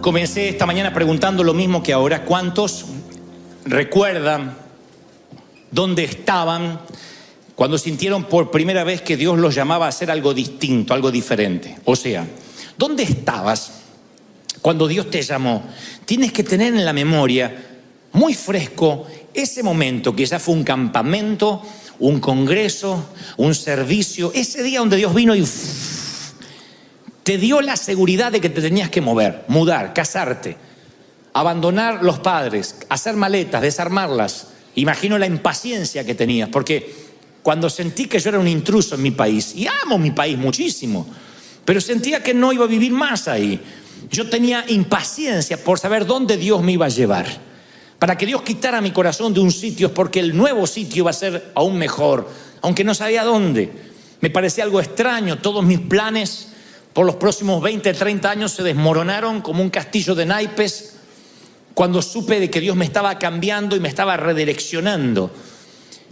Comencé esta mañana preguntando lo mismo que ahora. ¿Cuántos recuerdan dónde estaban cuando sintieron por primera vez que Dios los llamaba a hacer algo distinto, algo diferente? O sea, ¿dónde estabas cuando Dios te llamó? Tienes que tener en la memoria muy fresco ese momento, que ya fue un campamento, un congreso, un servicio, ese día donde Dios vino y te dio la seguridad de que te tenías que mover, mudar, casarte, abandonar los padres, hacer maletas, desarmarlas. Imagino la impaciencia que tenías, porque cuando sentí que yo era un intruso en mi país, y amo mi país muchísimo, pero sentía que no iba a vivir más ahí. Yo tenía impaciencia por saber dónde Dios me iba a llevar, para que Dios quitara mi corazón de un sitio, porque el nuevo sitio iba a ser aún mejor, aunque no sabía dónde. Me parecía algo extraño, todos mis planes por los próximos 20, 30 años se desmoronaron como un castillo de naipes cuando supe de que Dios me estaba cambiando y me estaba redireccionando.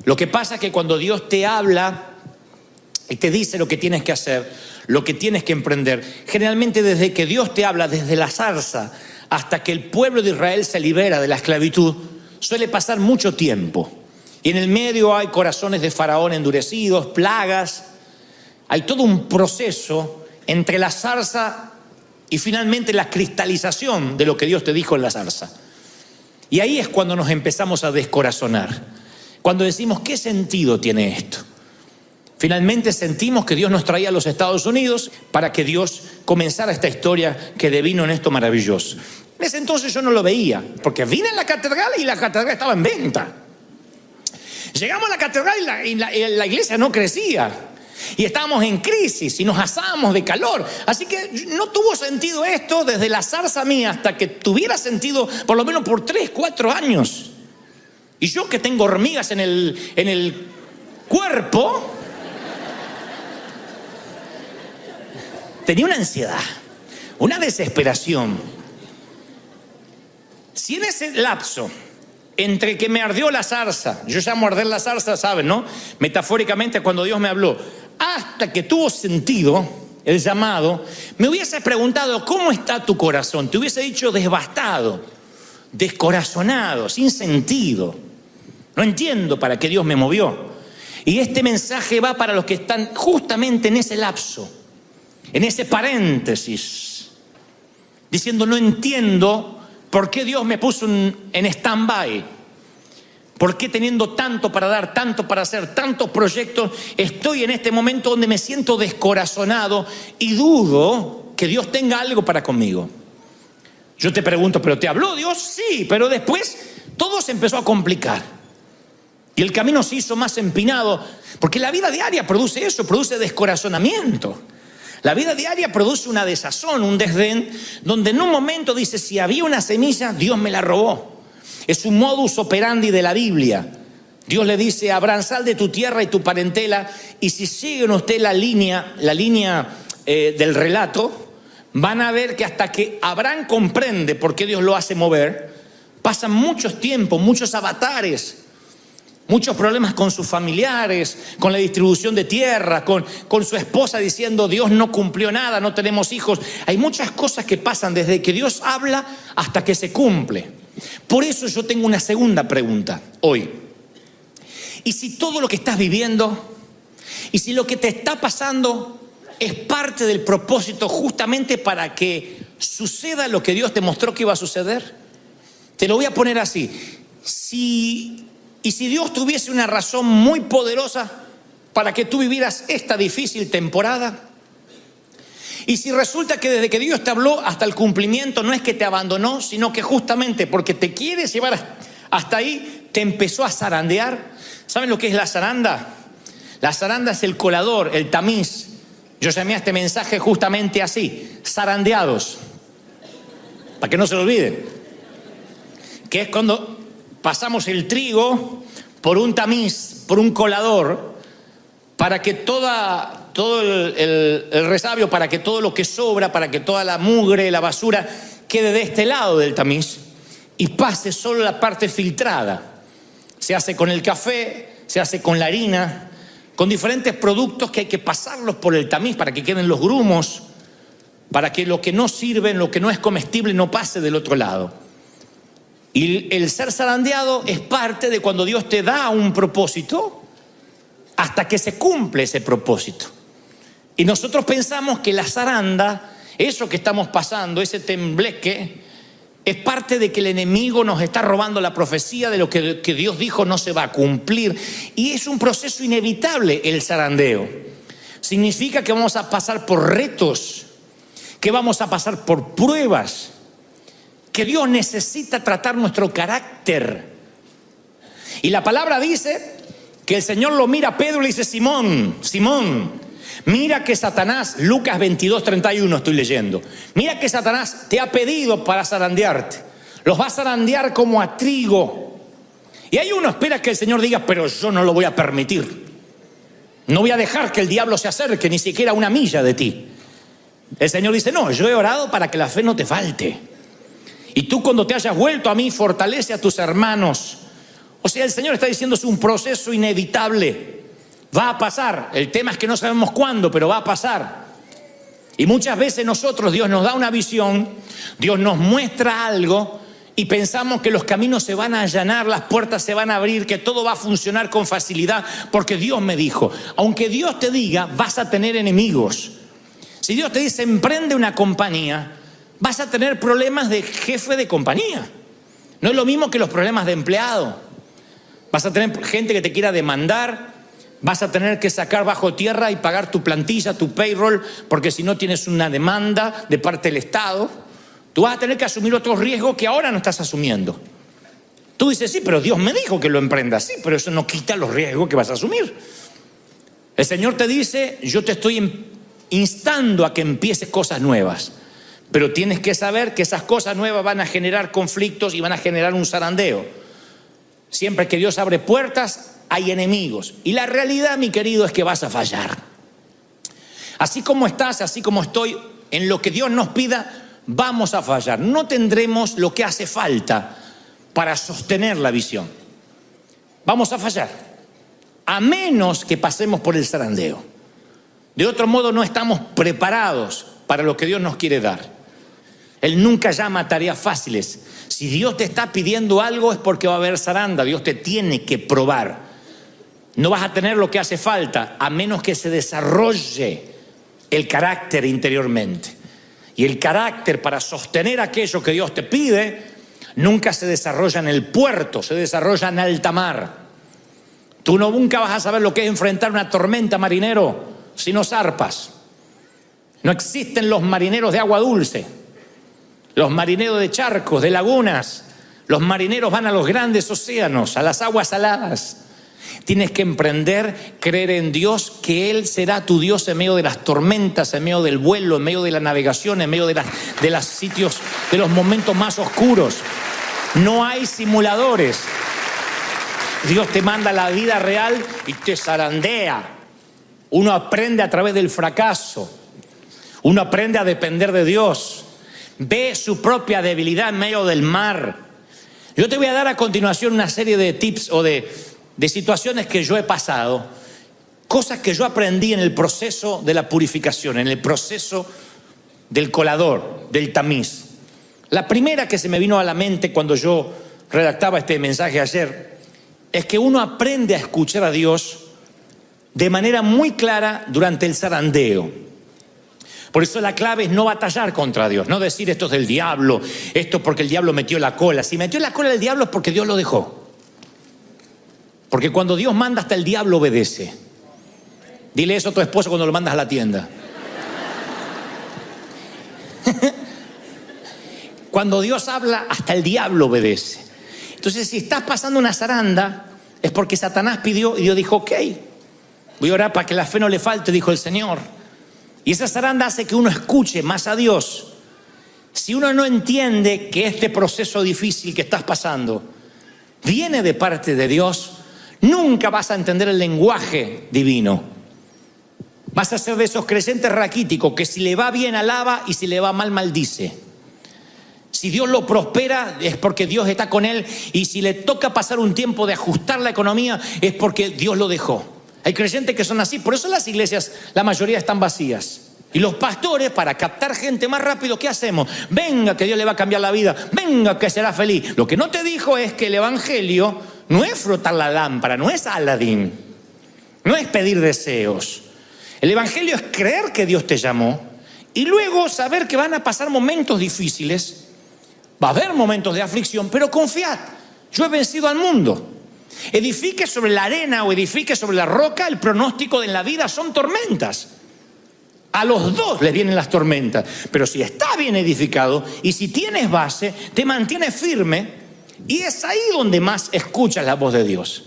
Lo que pasa es que cuando Dios te habla y te dice lo que tienes que hacer, lo que tienes que emprender, generalmente desde que Dios te habla, desde la zarza hasta que el pueblo de Israel se libera de la esclavitud, suele pasar mucho tiempo. Y en el medio hay corazones de Faraón endurecidos, plagas, hay todo un proceso entre la zarza y finalmente la cristalización de lo que Dios te dijo en la zarza. Y ahí es cuando nos empezamos a descorazonar, cuando decimos, ¿qué sentido tiene esto? Finalmente sentimos que Dios nos traía a los Estados Unidos para que Dios comenzara esta historia que devino en esto maravilloso. En ese entonces yo no lo veía, porque vine a la catedral y la catedral estaba en venta. Llegamos a la catedral y la iglesia no crecía. Y estábamos en crisis y nos asábamos de calor. Así que no tuvo sentido esto desde la zarza mía hasta que tuviera sentido por lo menos por 3, 4 años. Y yo que tengo hormigas en el cuerpo, tenía una ansiedad, una desesperación. Si en ese lapso entre que me ardió la zarza, yo llamo arder la zarza, ¿saben, no? Metafóricamente, cuando Dios me habló, hasta que tuvo sentido, el llamado, me hubieses preguntado, ¿cómo está tu corazón? Te hubiese dicho devastado, descorazonado, sin sentido. No entiendo para qué Dios me movió. Y este mensaje va para los que están justamente en ese lapso, en ese paréntesis, diciendo, no entiendo por qué Dios me puso en stand-by. ¿Por qué teniendo tanto para dar, tanto para hacer, tantos proyectos, estoy en este momento donde me siento descorazonado y dudo que Dios tenga algo para conmigo? Yo te pregunto, ¿pero te habló Dios? Sí, pero después todo se empezó a complicar. Y el camino se hizo más empinado, porque la vida diaria produce eso, produce descorazonamiento. La vida diaria produce una desazón, un desdén, donde en un momento dice, si había una semilla, Dios me la robó. Es un modus operandi de la Biblia. Dios le dice a Abraham, sal de tu tierra y tu parentela, y si siguen usted la línea del relato, van a ver que hasta que Abraham comprende por qué Dios lo hace mover, pasan muchos tiempos, muchos avatares, muchos problemas con sus familiares, con la distribución de tierra, con su esposa diciendo Dios no cumplió nada, no tenemos hijos. Hay muchas cosas que pasan desde que Dios habla hasta que se cumple. Por eso yo tengo una segunda pregunta hoy. ¿Y si todo lo que estás viviendo, y si lo que te está pasando es parte del propósito justamente para que suceda lo que Dios te mostró que iba a suceder? Te lo voy a poner así. Si Dios tuviese una razón muy poderosa para que tú vivieras esta difícil temporada, y si resulta que desde que Dios te habló hasta el cumplimiento no es que te abandonó, sino que justamente porque te quiere llevar hasta ahí, te empezó a zarandear. ¿Saben lo que es la zaranda? La zaranda es el colador, el tamiz. Yo llamé a este mensaje justamente así, zarandeados, para que no se lo olviden. Que es cuando pasamos el trigo por un tamiz, por un colador, para que todo el resabio, para que todo lo que sobra, para que toda la mugre, la basura, quede de este lado del tamiz y pase solo la parte filtrada. Se hace con el café, se hace con la harina, con diferentes productos que hay que pasarlos por el tamiz para que queden los grumos, para que lo que no sirve, lo que no es comestible, no pase del otro lado. Y el ser zarandeado es parte de cuando Dios te da un propósito hasta que se cumple ese propósito. Y nosotros pensamos que la zaranda, eso que estamos pasando, ese tembleque, es parte de que el enemigo nos está robando la profecía de lo que Dios dijo no se va a cumplir. Y es un proceso inevitable el zarandeo. Significa que vamos a pasar por retos, que vamos a pasar por pruebas, que Dios necesita tratar nuestro carácter. Y la palabra dice que el Señor lo mira a Pedro y le dice, Simón, Simón, mira que Satanás, Lucas 22:31 estoy leyendo, mira que Satanás te ha pedido para zarandearte, los va a zarandear como a trigo. Y ahí uno espera que el Señor diga, pero yo no lo voy a permitir, no voy a dejar que el diablo se acerque ni siquiera a una milla de ti. El Señor dice, no, yo he orado para que la fe no te falte, y tú cuando te hayas vuelto a mí fortalece a tus hermanos. O sea, el Señor está diciendo es un proceso inevitable, va a pasar, el tema es que no sabemos cuándo, pero va a pasar. Y muchas veces nosotros, Dios nos da una visión, Dios nos muestra algo y pensamos que los caminos se van a allanar, las puertas se van a abrir, que todo va a funcionar con facilidad porque Dios me dijo. Aunque Dios te diga, vas a tener enemigos. Si Dios te dice, emprende una compañía, vas a tener problemas de jefe de compañía. No es lo mismo que los problemas de empleado. Vas a tener gente que te quiera demandar, vas a tener que sacar bajo tierra y pagar tu plantilla, tu payroll, porque si no tienes una demanda de parte del Estado, tú vas a tener que asumir otros riesgos que ahora no estás asumiendo. Tú dices, sí, pero Dios me dijo que lo emprendas, sí, pero eso no quita los riesgos que vas a asumir. El Señor te dice, yo te estoy instando a que empieces cosas nuevas, pero tienes que saber que esas cosas nuevas van a generar conflictos y van a generar un zarandeo. Siempre que Dios abre puertas, hay enemigos. Y la realidad, mi querido, es que vas a fallar. Así como estás, así como estoy, en lo que Dios nos pida, vamos a fallar. No tendremos lo que hace falta para sostener la visión. Vamos a fallar. A menos que pasemos por el zarandeo. De otro modo, no estamos preparados para lo que Dios nos quiere dar. Él nunca llama a tareas fáciles. Si Dios te está pidiendo algo es porque va a haber zaranda. Dios te tiene que probar. No vas a tener lo que hace falta a menos que se desarrolle el carácter interiormente. Y el carácter para sostener aquello que Dios te pide nunca se desarrolla en el puerto, se desarrolla en alta mar. Tú nunca vas a saber lo que es enfrentar una tormenta, marinero, si no zarpas. No existen los marineros de agua dulce, los marineros de charcos, de lagunas. Los marineros van a los grandes océanos, a las aguas saladas. Tienes que emprender, creer en Dios, que Él será tu Dios en medio de las tormentas, en medio del vuelo, en medio de la navegación, en medio de los sitios, de los momentos más oscuros. No hay simuladores. Dios te manda la vida real y te zarandea. Uno aprende a través del fracaso. Uno aprende a depender de Dios. Ve su propia debilidad en medio del mar. Yo te voy a dar a continuación una serie de tips o de situaciones que yo he pasado, cosas que yo aprendí en el proceso de la purificación, en el proceso del colador, del tamiz. La primera que se me vino a la mente cuando yo redactaba este mensaje ayer es que uno aprende a escuchar a Dios de manera muy clara durante el zarandeo. Por eso la clave es no batallar contra Dios, no decir esto es del diablo, esto es porque el diablo metió la cola. Si metió la cola el diablo es porque Dios lo dejó. Porque cuando Dios manda, hasta el diablo obedece. Dile eso a tu esposo cuando lo mandas a la tienda. Cuando Dios habla, hasta el diablo obedece. Entonces, si estás pasando una zaranda, es porque Satanás pidió y Dios dijo, ok, voy a orar para que la fe no le falte, dijo el Señor. Y esa zaranda hace que uno escuche más a Dios. Si uno no entiende que este proceso difícil que estás pasando viene de parte de Dios, nunca vas a entender el lenguaje divino. Vas a ser de esos creyentes raquíticos que si le va bien alaba y si le va mal maldice. Si Dios lo prospera es porque Dios está con él, y si le toca pasar un tiempo de ajustar la economía es porque Dios lo dejó. Hay creyentes que son así, por eso las iglesias, la mayoría están vacías. Y los pastores, para captar gente más rápido, ¿qué hacemos? Venga que Dios le va a cambiar la vida, venga que será feliz. Lo que no te dijo es que el evangelio no es frotar la lámpara, no es Aladín, no es pedir deseos. El evangelio es creer que Dios te llamó y luego saber que van a pasar momentos difíciles, va a haber momentos de aflicción, pero confiad, yo he vencido al mundo. Edifique sobre la arena o edifique sobre la roca, el pronóstico en la vida son tormentas. A los dos les vienen las tormentas, pero si está bien edificado y si tienes base, te mantienes firme, y es ahí donde más escuchas la voz de Dios.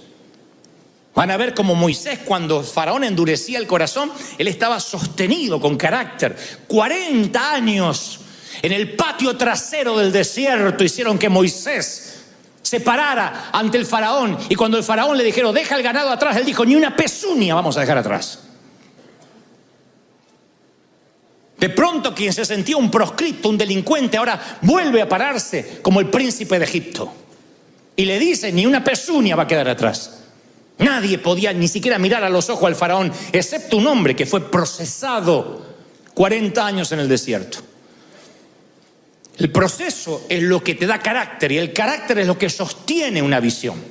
Van a ver como Moisés, cuando Faraón endurecía el corazón, él estaba sostenido con carácter. 40 años en el patio trasero del desierto hicieron que Moisés se parara ante el Faraón, y cuando el Faraón le dijeron deja el ganado atrás, él dijo ni una pezuña vamos a dejar atrás. De pronto quien se sentía un proscripto, un delincuente, ahora vuelve a pararse como el príncipe de Egipto y le dice ni una pezuña va a quedar atrás. Nadie podía ni siquiera mirar a los ojos al Faraón, excepto un hombre que fue procesado 40 años en el desierto. El proceso es lo que te da carácter, y el carácter es lo que sostiene una visión.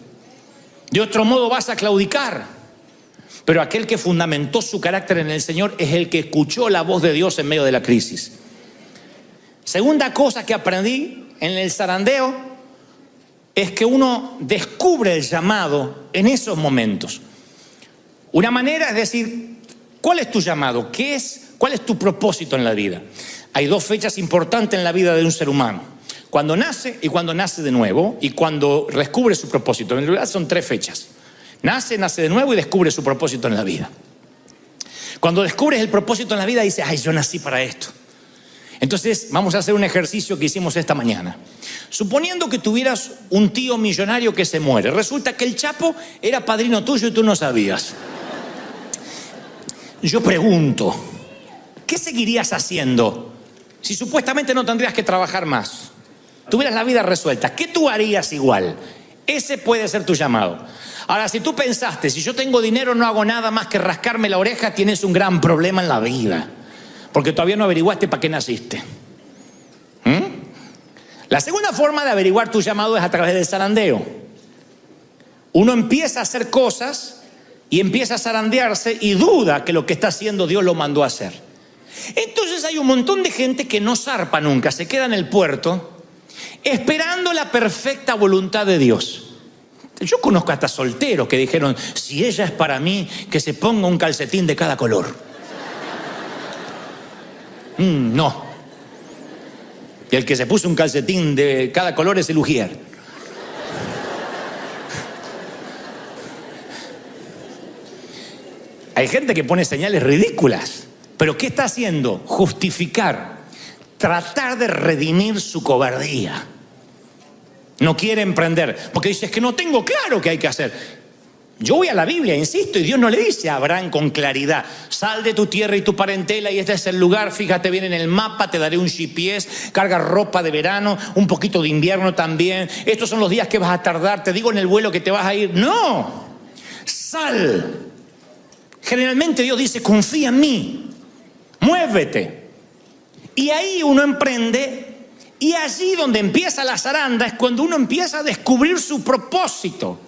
De otro modo vas a claudicar. Pero aquel que fundamentó su carácter en el Señor es el que escuchó la voz de Dios en medio de la crisis. Segunda cosa que aprendí en el zarandeo es que uno descubre el llamado en esos momentos. Una manera es decir, ¿cuál es tu llamado? ¿Cuál es tu propósito en la vida? Hay dos fechas importantes en la vida de un ser humano: cuando nace y cuando nace de nuevo, y cuando descubre su propósito. En realidad son 3 fechas. Nace de nuevo y descubre su propósito en la vida. Cuando descubres el propósito en la vida dices, ay, yo nací para esto. Entonces vamos a hacer un ejercicio que hicimos esta mañana. Suponiendo que tuvieras un tío millonario que se muere, resulta que el Chapo era padrino tuyo y tú no sabías. Yo pregunto, ¿qué seguirías haciendo si supuestamente no tendrías que trabajar más? Tuvieras la vida resuelta, ¿qué tú harías igual? Ese puede ser tu llamado. Ahora, si tú pensaste, si yo tengo dinero no hago nada más que rascarme la oreja, tienes un gran problema en la vida. Porque todavía no averiguaste para qué naciste. La segunda forma de averiguar tu llamado es a través del zarandeo. Uno empieza a hacer cosas y empieza a zarandearse y duda que lo que está haciendo Dios lo mandó a hacer. Entonces hay un montón de gente que no zarpa nunca, se queda en el puerto esperando la perfecta voluntad de Dios. Yo conozco hasta solteros que dijeron, si ella es para mí, que se ponga un calcetín de cada color. No. Y el que se puso un calcetín de cada color es el ujier. Hay gente que pone señales ridículas. ¿Pero qué está haciendo? Justificar, tratar de redimir su cobardía. No quiere emprender, porque dice, es que no tengo claro qué hay que hacer. Yo voy a la Biblia, insisto, y Dios no le dice a Abraham con claridad, sal de tu tierra y tu parentela y este es el lugar, fíjate bien en el mapa, te daré un GPS, carga ropa de verano, un poquito de invierno también, estos son los días que vas a tardar, te digo en el vuelo que te vas a ir. No, sal. Generalmente Dios dice, confía en mí, muévete. Y ahí uno emprende. Y allí donde empieza la zaranda es cuando uno empieza a descubrir su propósito,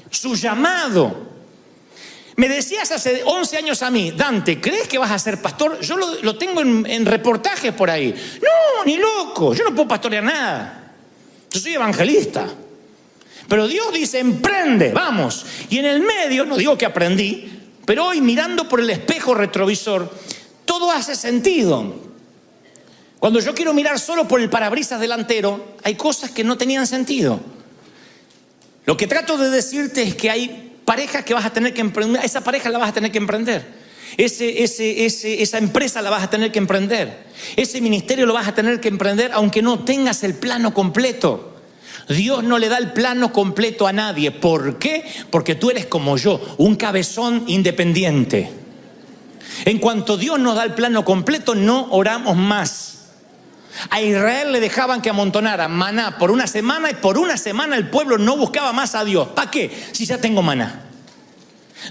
su llamado. Me decías hace 11 años a mí, Dante, ¿crees que vas a ser pastor? Yo lo tengo en reportajes por ahí. No, ni loco, yo no puedo pastorear nada. Yo soy evangelista. Pero Dios dice, emprende, vamos. Y en el medio, no digo que aprendí, pero hoy mirando por el espejo retrovisor, todo hace sentido. Cuando yo quiero mirar solo por el parabrisas delantero, hay cosas que no tenían sentido. Lo que trato de decirte es que hay parejas que vas a tener que emprender, esa pareja la vas a tener que emprender. Esa empresa la vas a tener que emprender. Ese ministerio lo vas a tener que emprender aunque no tengas el plano completo. Dios no le da el plano completo a nadie. ¿Por qué? Porque tú eres como yo, un cabezón independiente. En cuanto Dios nos da el plano completo, no oramos más. A Israel le dejaban que amontonara maná por una semana y por una semana el pueblo no buscaba más a Dios. ¿Para qué? Si ya tengo maná.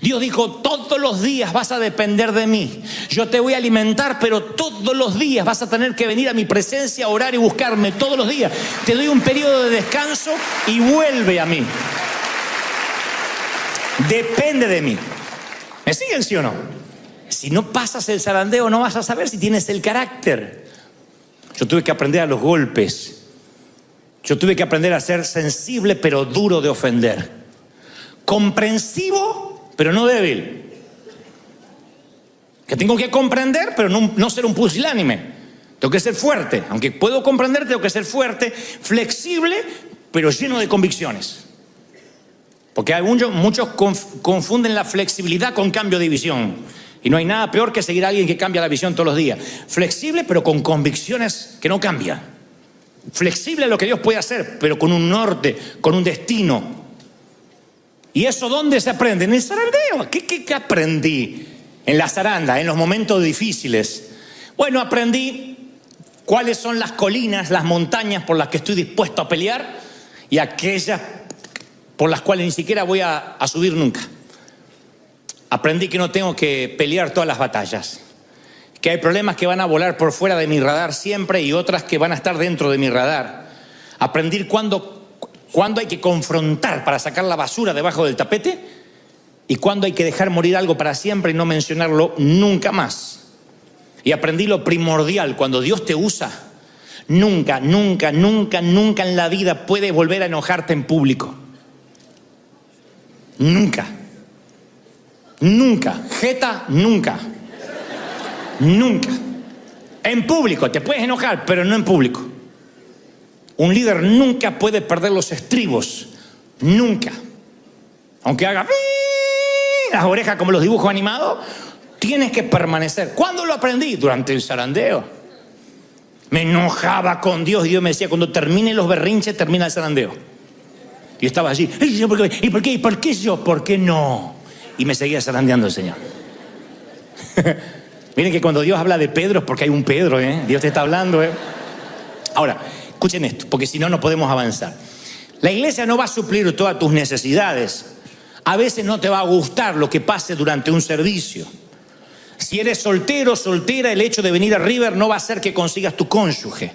Dios dijo, todos los días vas a depender de mí. Yo te voy a alimentar, pero todos los días vas a tener que venir a mi presencia, orar y buscarme todos los días. Te doy un periodo de descanso y vuelve a mí. Depende de mí. ¿Me siguen, sí o no? Si no pasas el zarandeo, no vas a saber si tienes el carácter. Yo tuve que aprender a los golpes. Yo tuve que aprender a ser sensible pero duro de ofender. Comprensivo pero no débil. Que tengo que comprender pero no ser un pusilánime. Tengo que ser fuerte. Aunque puedo comprender, tengo que ser fuerte. Flexible pero lleno de convicciones. Porque muchos confunden la flexibilidad con cambio de visión. Y no hay nada peor que seguir a alguien que cambia la visión todos los días. Flexible, pero con convicciones que no cambian. Flexible a lo que Dios puede hacer, pero con un norte, con un destino. ¿Y eso dónde se aprende? En el zarandeo. ¿Qué aprendí en la zaranda, en los momentos difíciles? Bueno, aprendí cuáles son las colinas, las montañas por las que estoy dispuesto a pelear y aquellas por las cuales ni siquiera voy a subir nunca. Aprendí que no tengo que pelear todas las batallas, que hay problemas que van a volar por fuera de mi radar siempre y otras que van a estar dentro de mi radar. Aprendí cuándo hay que confrontar para sacar la basura debajo del tapete y cuándo hay que dejar morir algo para siempre y no mencionarlo nunca más. Y aprendí lo primordial, cuando Dios te usa, nunca en la vida puedes volver a enojarte en público. Nunca. Jeta, nunca. En público te puedes enojar, pero no en público. Un líder nunca puede perder los estribos. Nunca. Aunque haga las orejas como los dibujos animados, tienes que permanecer. ¿Cuándo lo aprendí? Durante el zarandeo. Me enojaba con Dios y Dios me decía, cuando termine los berrinches, termina el zarandeo. Y estaba allí. ¿Y por qué? ¿Y por qué yo? ¿Por qué no? Y me seguía zarandeando el Señor. Miren que cuando Dios habla de Pedro es porque hay un Pedro, Dios te está hablando, Ahora, escuchen esto, porque si no, no podemos avanzar. La iglesia no va a suplir todas tus necesidades. A veces no te va a gustar lo que pase durante un servicio. Si eres soltero, soltera, el hecho de venir a River no va a hacer que consigas tu cónyuge.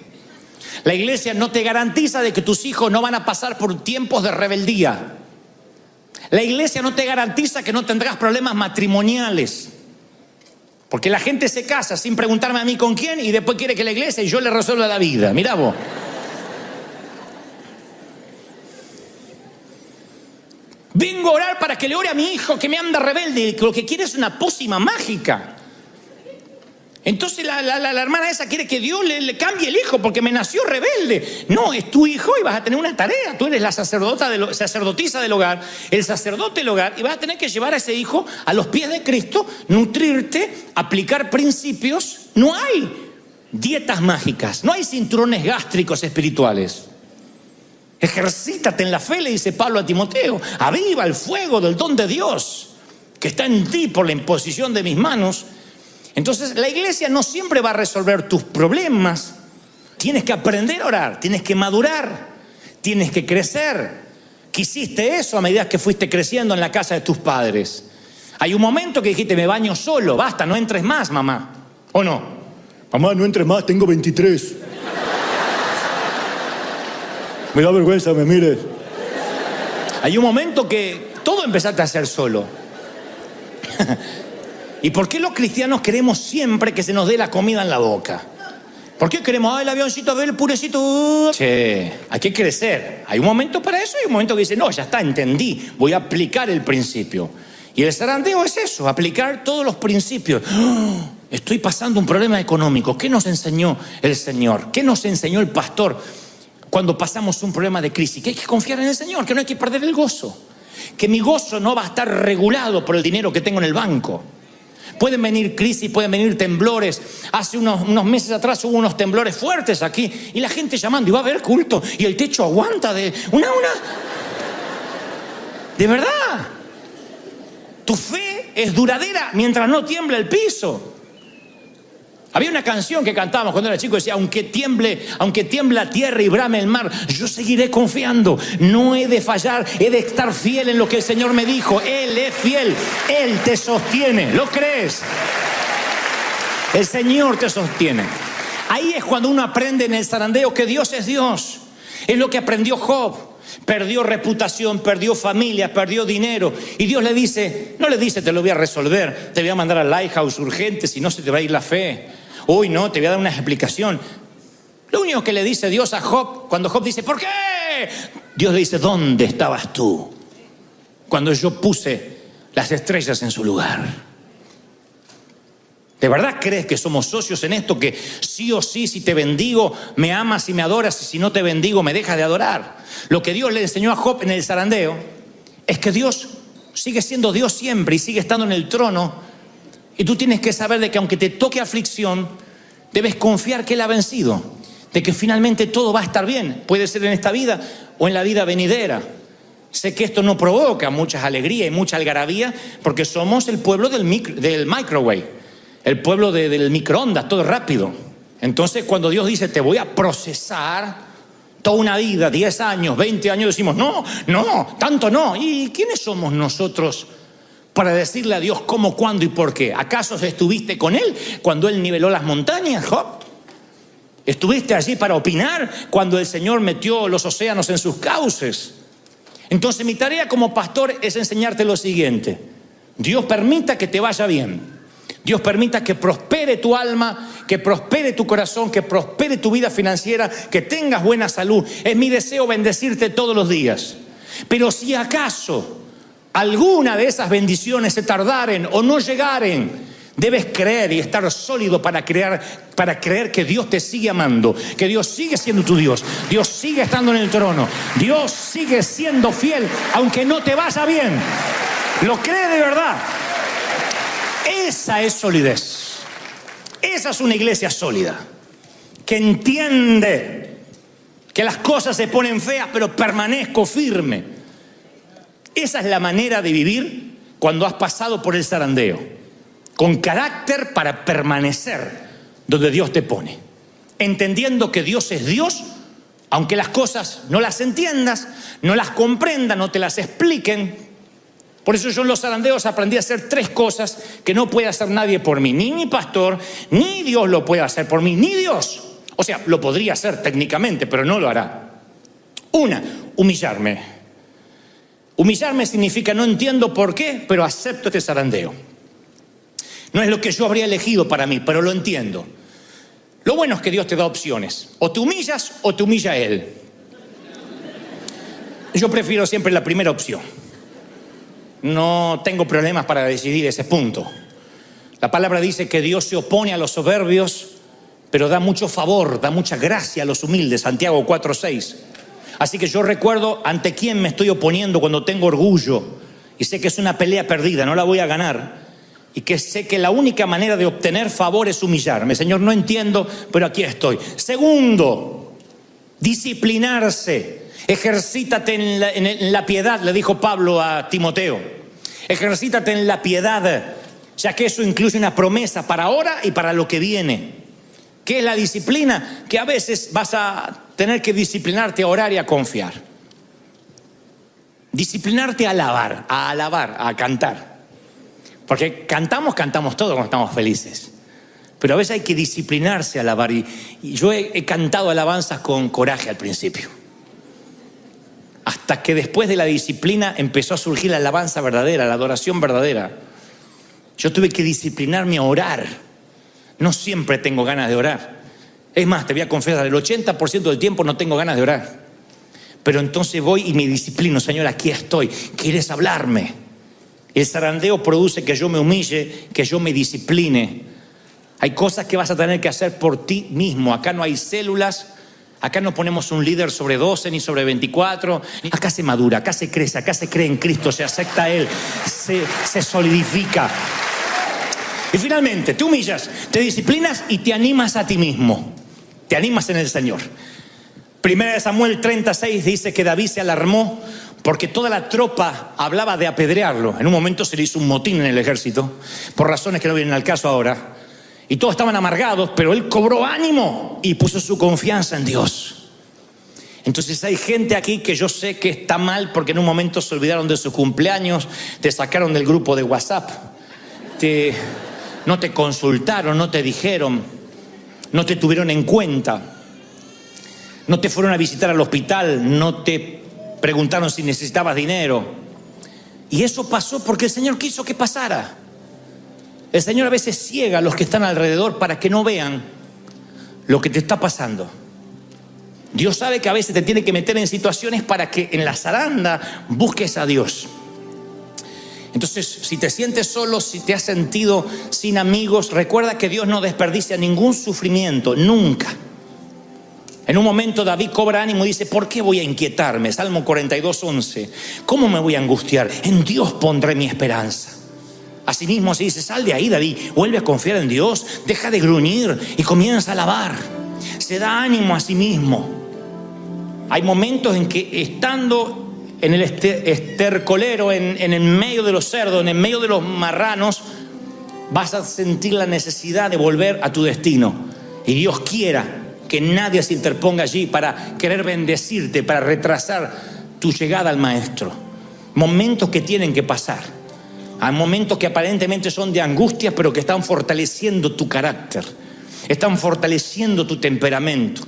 La iglesia no te garantiza de que tus hijos no van a pasar por tiempos de rebeldía. La iglesia no te garantiza que no tendrás problemas matrimoniales. Porque la gente se casa sin preguntarme a mí con quién y después quiere que la iglesia y yo le resuelva la vida. Mirá vos. Vengo a orar para que le ore a mi hijo que me anda rebelde y lo que quiere es una pócima mágica. Entonces la hermana esa quiere que Dios le cambie el hijo porque me nació rebelde. No, es tu hijo y vas a tener una tarea. Tú eres la sacerdotisa del hogar, el sacerdote del hogar, y vas a tener que llevar a ese hijo a los pies de Cristo, nutrirte, aplicar principios. No hay dietas mágicas, no hay cinturones gástricos espirituales. Ejercítate en la fe, le dice Pablo a Timoteo. Aviva el fuego del don de Dios que está en ti por la imposición de mis manos. Entonces la iglesia no siempre va a resolver tus problemas. Tienes que aprender a orar, tienes que madurar, tienes que crecer. Quisiste eso a medida que fuiste creciendo en la casa de tus padres. Hay un momento que dijiste, me baño solo, basta, no entres más, mamá. ¿O no? Mamá, no entres más, tengo 23. Me da vergüenza, me mires. Hay un momento que todo empezaste a hacer solo. ¿Y por qué los cristianos queremos siempre que se nos dé la comida en la boca? ¿Por qué queremos, el avioncito, a ver el purecito? Che, hay que crecer. Hay un momento para eso y un momento que dice, no, ya está, entendí, voy a aplicar el principio. Y el zarandeo es eso, aplicar todos los principios. Estoy pasando un problema económico. ¿Qué nos enseñó el Señor? ¿Qué nos enseñó el pastor cuando pasamos un problema de crisis? Que hay que confiar en el Señor, que no hay que perder el gozo. Que mi gozo no va a estar regulado por el dinero que tengo en el banco. Pueden venir crisis, pueden venir temblores. Hace unos meses atrás hubo unos temblores fuertes aquí y la gente llamando, y va a haber culto y el techo aguanta de una. De verdad. Tu fe es duradera mientras no tiembla el piso. Había una canción que cantábamos cuando era chico, decía, aunque tiembla tierra y brame el mar, yo seguiré confiando. No he de fallar, he de estar fiel en lo que el Señor me dijo. Él es fiel, Él te sostiene. ¿Lo crees? El Señor te sostiene. Ahí es cuando uno aprende en el zarandeo que Dios es Dios. Es lo que aprendió Job. Perdió reputación, perdió familia, perdió dinero. Y Dios le dice, no le dice te lo voy a resolver, te voy a mandar al Lighthouse urgente, si no se te va a ir la fe. Uy, no, te voy a dar una explicación. Lo único que le dice Dios a Job, cuando Job dice, ¿por qué? Dios le dice, ¿dónde estabas tú cuando yo puse las estrellas en su lugar? ¿De verdad crees que somos socios en esto? Que sí o sí, si te bendigo, me amas y me adoras, y si no te bendigo, me dejas de adorar. Lo que Dios le enseñó a Job en el zarandeo es que Dios sigue siendo Dios siempre y sigue estando en el trono. Y tú tienes que saber de que aunque te toque aflicción, debes confiar que Él ha vencido, de que finalmente todo va a estar bien. Puede ser en esta vida o en la vida venidera. Sé que esto no provoca muchas alegrías y mucha algarabía porque somos el pueblo del microwave, el pueblo del microondas, todo rápido. Entonces cuando Dios dice te voy a procesar toda una vida, 10 años, 20 años, decimos no, tanto no. ¿Y quiénes somos nosotros para decirle a Dios cómo, cuándo y por qué? ¿Acaso estuviste con Él cuando Él niveló las montañas, Job? ¿Estuviste allí para opinar cuando el Señor metió los océanos en sus cauces? Entonces mi tarea como pastor es enseñarte lo siguiente. Dios permita que te vaya bien. Dios permita que prospere tu alma, que prospere tu corazón, que prospere tu vida financiera, que tengas buena salud. Es mi deseo bendecirte todos los días. Pero si acaso alguna de esas bendiciones se tardaren o no llegaren, debes creer y estar sólido para creer que Dios te sigue amando, que Dios sigue siendo tu Dios, Dios sigue estando en el trono, Dios sigue siendo fiel aunque no te vaya bien. ¿Lo cree de verdad? Esa es solidez. Esa es una iglesia sólida, que entiende que las cosas se ponen feas, pero permanezco firme. Esa es la manera de vivir cuando has pasado por el zarandeo, con carácter para permanecer donde Dios te pone, entendiendo que Dios es Dios Aunque las cosas no las entiendas, no las comprendas, no te las expliquen. Por eso yo en los zarandeos aprendí a hacer 3 cosas que no puede hacer nadie por mí. Ni mi pastor, ni Dios lo puede hacer por mí, ni Dios. O sea, lo podría hacer técnicamente, pero no lo hará. Una, humillarme. Humillarme significa no entiendo por qué, pero acepto este zarandeo. No es lo que yo habría elegido para mí, pero lo entiendo. Lo bueno es que Dios te da opciones. O te humillas o te humilla Él. Yo prefiero siempre la primera opción. No tengo problemas para decidir ese punto. La palabra dice que Dios se opone a los soberbios, pero da mucho favor, da mucha gracia a los humildes. Santiago 4:6. Así que yo recuerdo ante quién me estoy oponiendo cuando tengo orgullo y sé que es una pelea perdida, no la voy a ganar, y que sé que la única manera de obtener favor es humillarme. Señor, no entiendo, pero aquí estoy. Segundo, disciplinarse. Ejercítate en la piedad, le dijo Pablo a Timoteo. Ejercítate en la piedad, ya que eso incluye una promesa para ahora y para lo que viene. ¿Qué es la disciplina? Que a veces vas a tener que disciplinarte a orar y a confiar. Disciplinarte a alabar, a cantar. Porque cantamos todos cuando estamos felices. Pero a veces hay que disciplinarse a alabar. Y yo he cantado alabanzas con coraje al principio. Hasta que después de la disciplina empezó a surgir la alabanza verdadera, la adoración verdadera. Yo tuve que disciplinarme a orar. No siempre tengo ganas de orar. Es más, te voy a confesar, el 80% del tiempo no tengo ganas de orar. Pero entonces voy y me disciplino. Señor, aquí estoy. ¿Quieres hablarme? El zarandeo produce que yo me humille, que yo me discipline. Hay cosas que vas a tener que hacer por ti mismo. Acá no hay células. Acá no ponemos un líder sobre 12 ni sobre 24. Acá se madura, acá se crece, acá se cree en Cristo, se acepta a Él, se solidifica. Y finalmente, te humillas, te disciplinas y te animas a ti mismo. Te animas en el Señor. 1 Samuel 36 dice que David se alarmó porque toda la tropa hablaba de apedrearlo. En un momento se le hizo un motín en el ejército, por razones que no vienen al caso ahora. Y todos estaban amargados, pero él cobró ánimo y puso su confianza en Dios. Entonces hay gente aquí que yo sé que está mal porque en un momento se olvidaron de su cumpleaños, te sacaron del grupo de WhatsApp, no te consultaron, no te dijeron, no te tuvieron en cuenta, no te fueron a visitar al hospital, no te preguntaron si necesitabas dinero. Y eso pasó porque el Señor quiso que pasara. El Señor a veces ciega a los que están alrededor para que no vean lo que te está pasando. Dios sabe que a veces te tiene que meter en situaciones para que en la zaranda busques a Dios. Entonces, si te sientes solo, si te has sentido sin amigos, recuerda que Dios no desperdicia ningún sufrimiento, nunca. En un momento David cobra ánimo y dice, ¿por qué voy a inquietarme? Salmo 42:11. ¿Cómo me voy a angustiar? En Dios pondré mi esperanza. Asimismo se dice, sal de ahí, David, vuelve a confiar en Dios, deja de gruñir y comienza a alabar. Se da ánimo a sí mismo. Hay momentos en que estando en el estercolero, en el medio de los cerdos, en el medio de los marranos, vas a sentir la necesidad de volver a tu destino. Y Dios quiera que nadie se interponga allí para querer bendecirte, para retrasar tu llegada al Maestro. Momentos que tienen que pasar. Hay momentos que aparentemente son de angustia, pero que están fortaleciendo tu carácter, están fortaleciendo tu temperamento.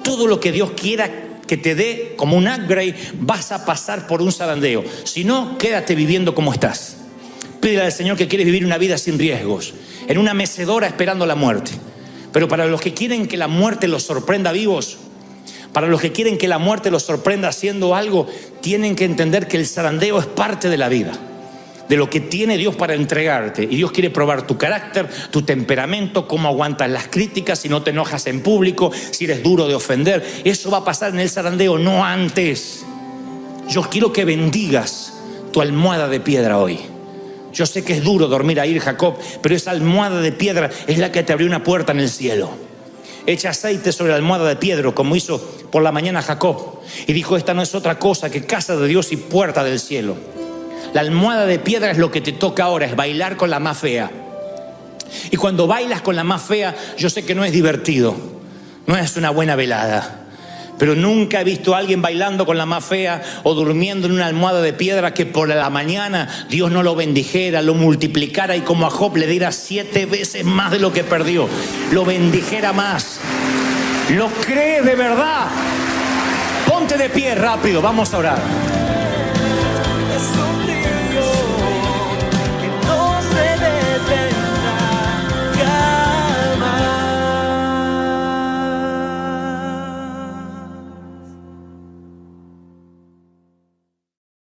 Todo lo que Dios quiera que te dé como un upgrade, vas a pasar por un zarandeo. Si no, quédate viviendo como estás. Pídele al Señor que quieres vivir una vida sin riesgos, en una mecedora esperando la muerte. Pero para los que quieren que la muerte los sorprenda vivos, para los que quieren que la muerte los sorprenda haciendo algo, tienen que entender que el zarandeo es parte de la vida, de lo que tiene Dios para entregarte. Y Dios quiere probar tu carácter, tu temperamento, cómo aguantas las críticas, si no te enojas en público, si eres duro de ofender. Eso va a pasar en el zarandeo, no antes. Yo quiero que bendigas tu almohada de piedra hoy. Yo sé que es duro dormir ahí, Jacob, pero esa almohada de piedra es la que te abrió una puerta en el cielo. Echa aceite sobre la almohada de piedra, como hizo por la mañana Jacob, y dijo, esta no es otra cosa que casa de Dios y puerta del cielo. La almohada de piedra es lo que te toca ahora, es bailar con la más fea. Y cuando bailas con la más fea, yo sé que no es divertido, no es una buena velada. Pero nunca he visto a alguien bailando con la más fea o durmiendo en una almohada de piedra que por la mañana Dios no lo bendijera, lo multiplicara y como a Job le diera 7 veces más de lo que perdió. Lo bendijera más. ¿Lo crees de verdad? Ponte de pie rápido, vamos a orar.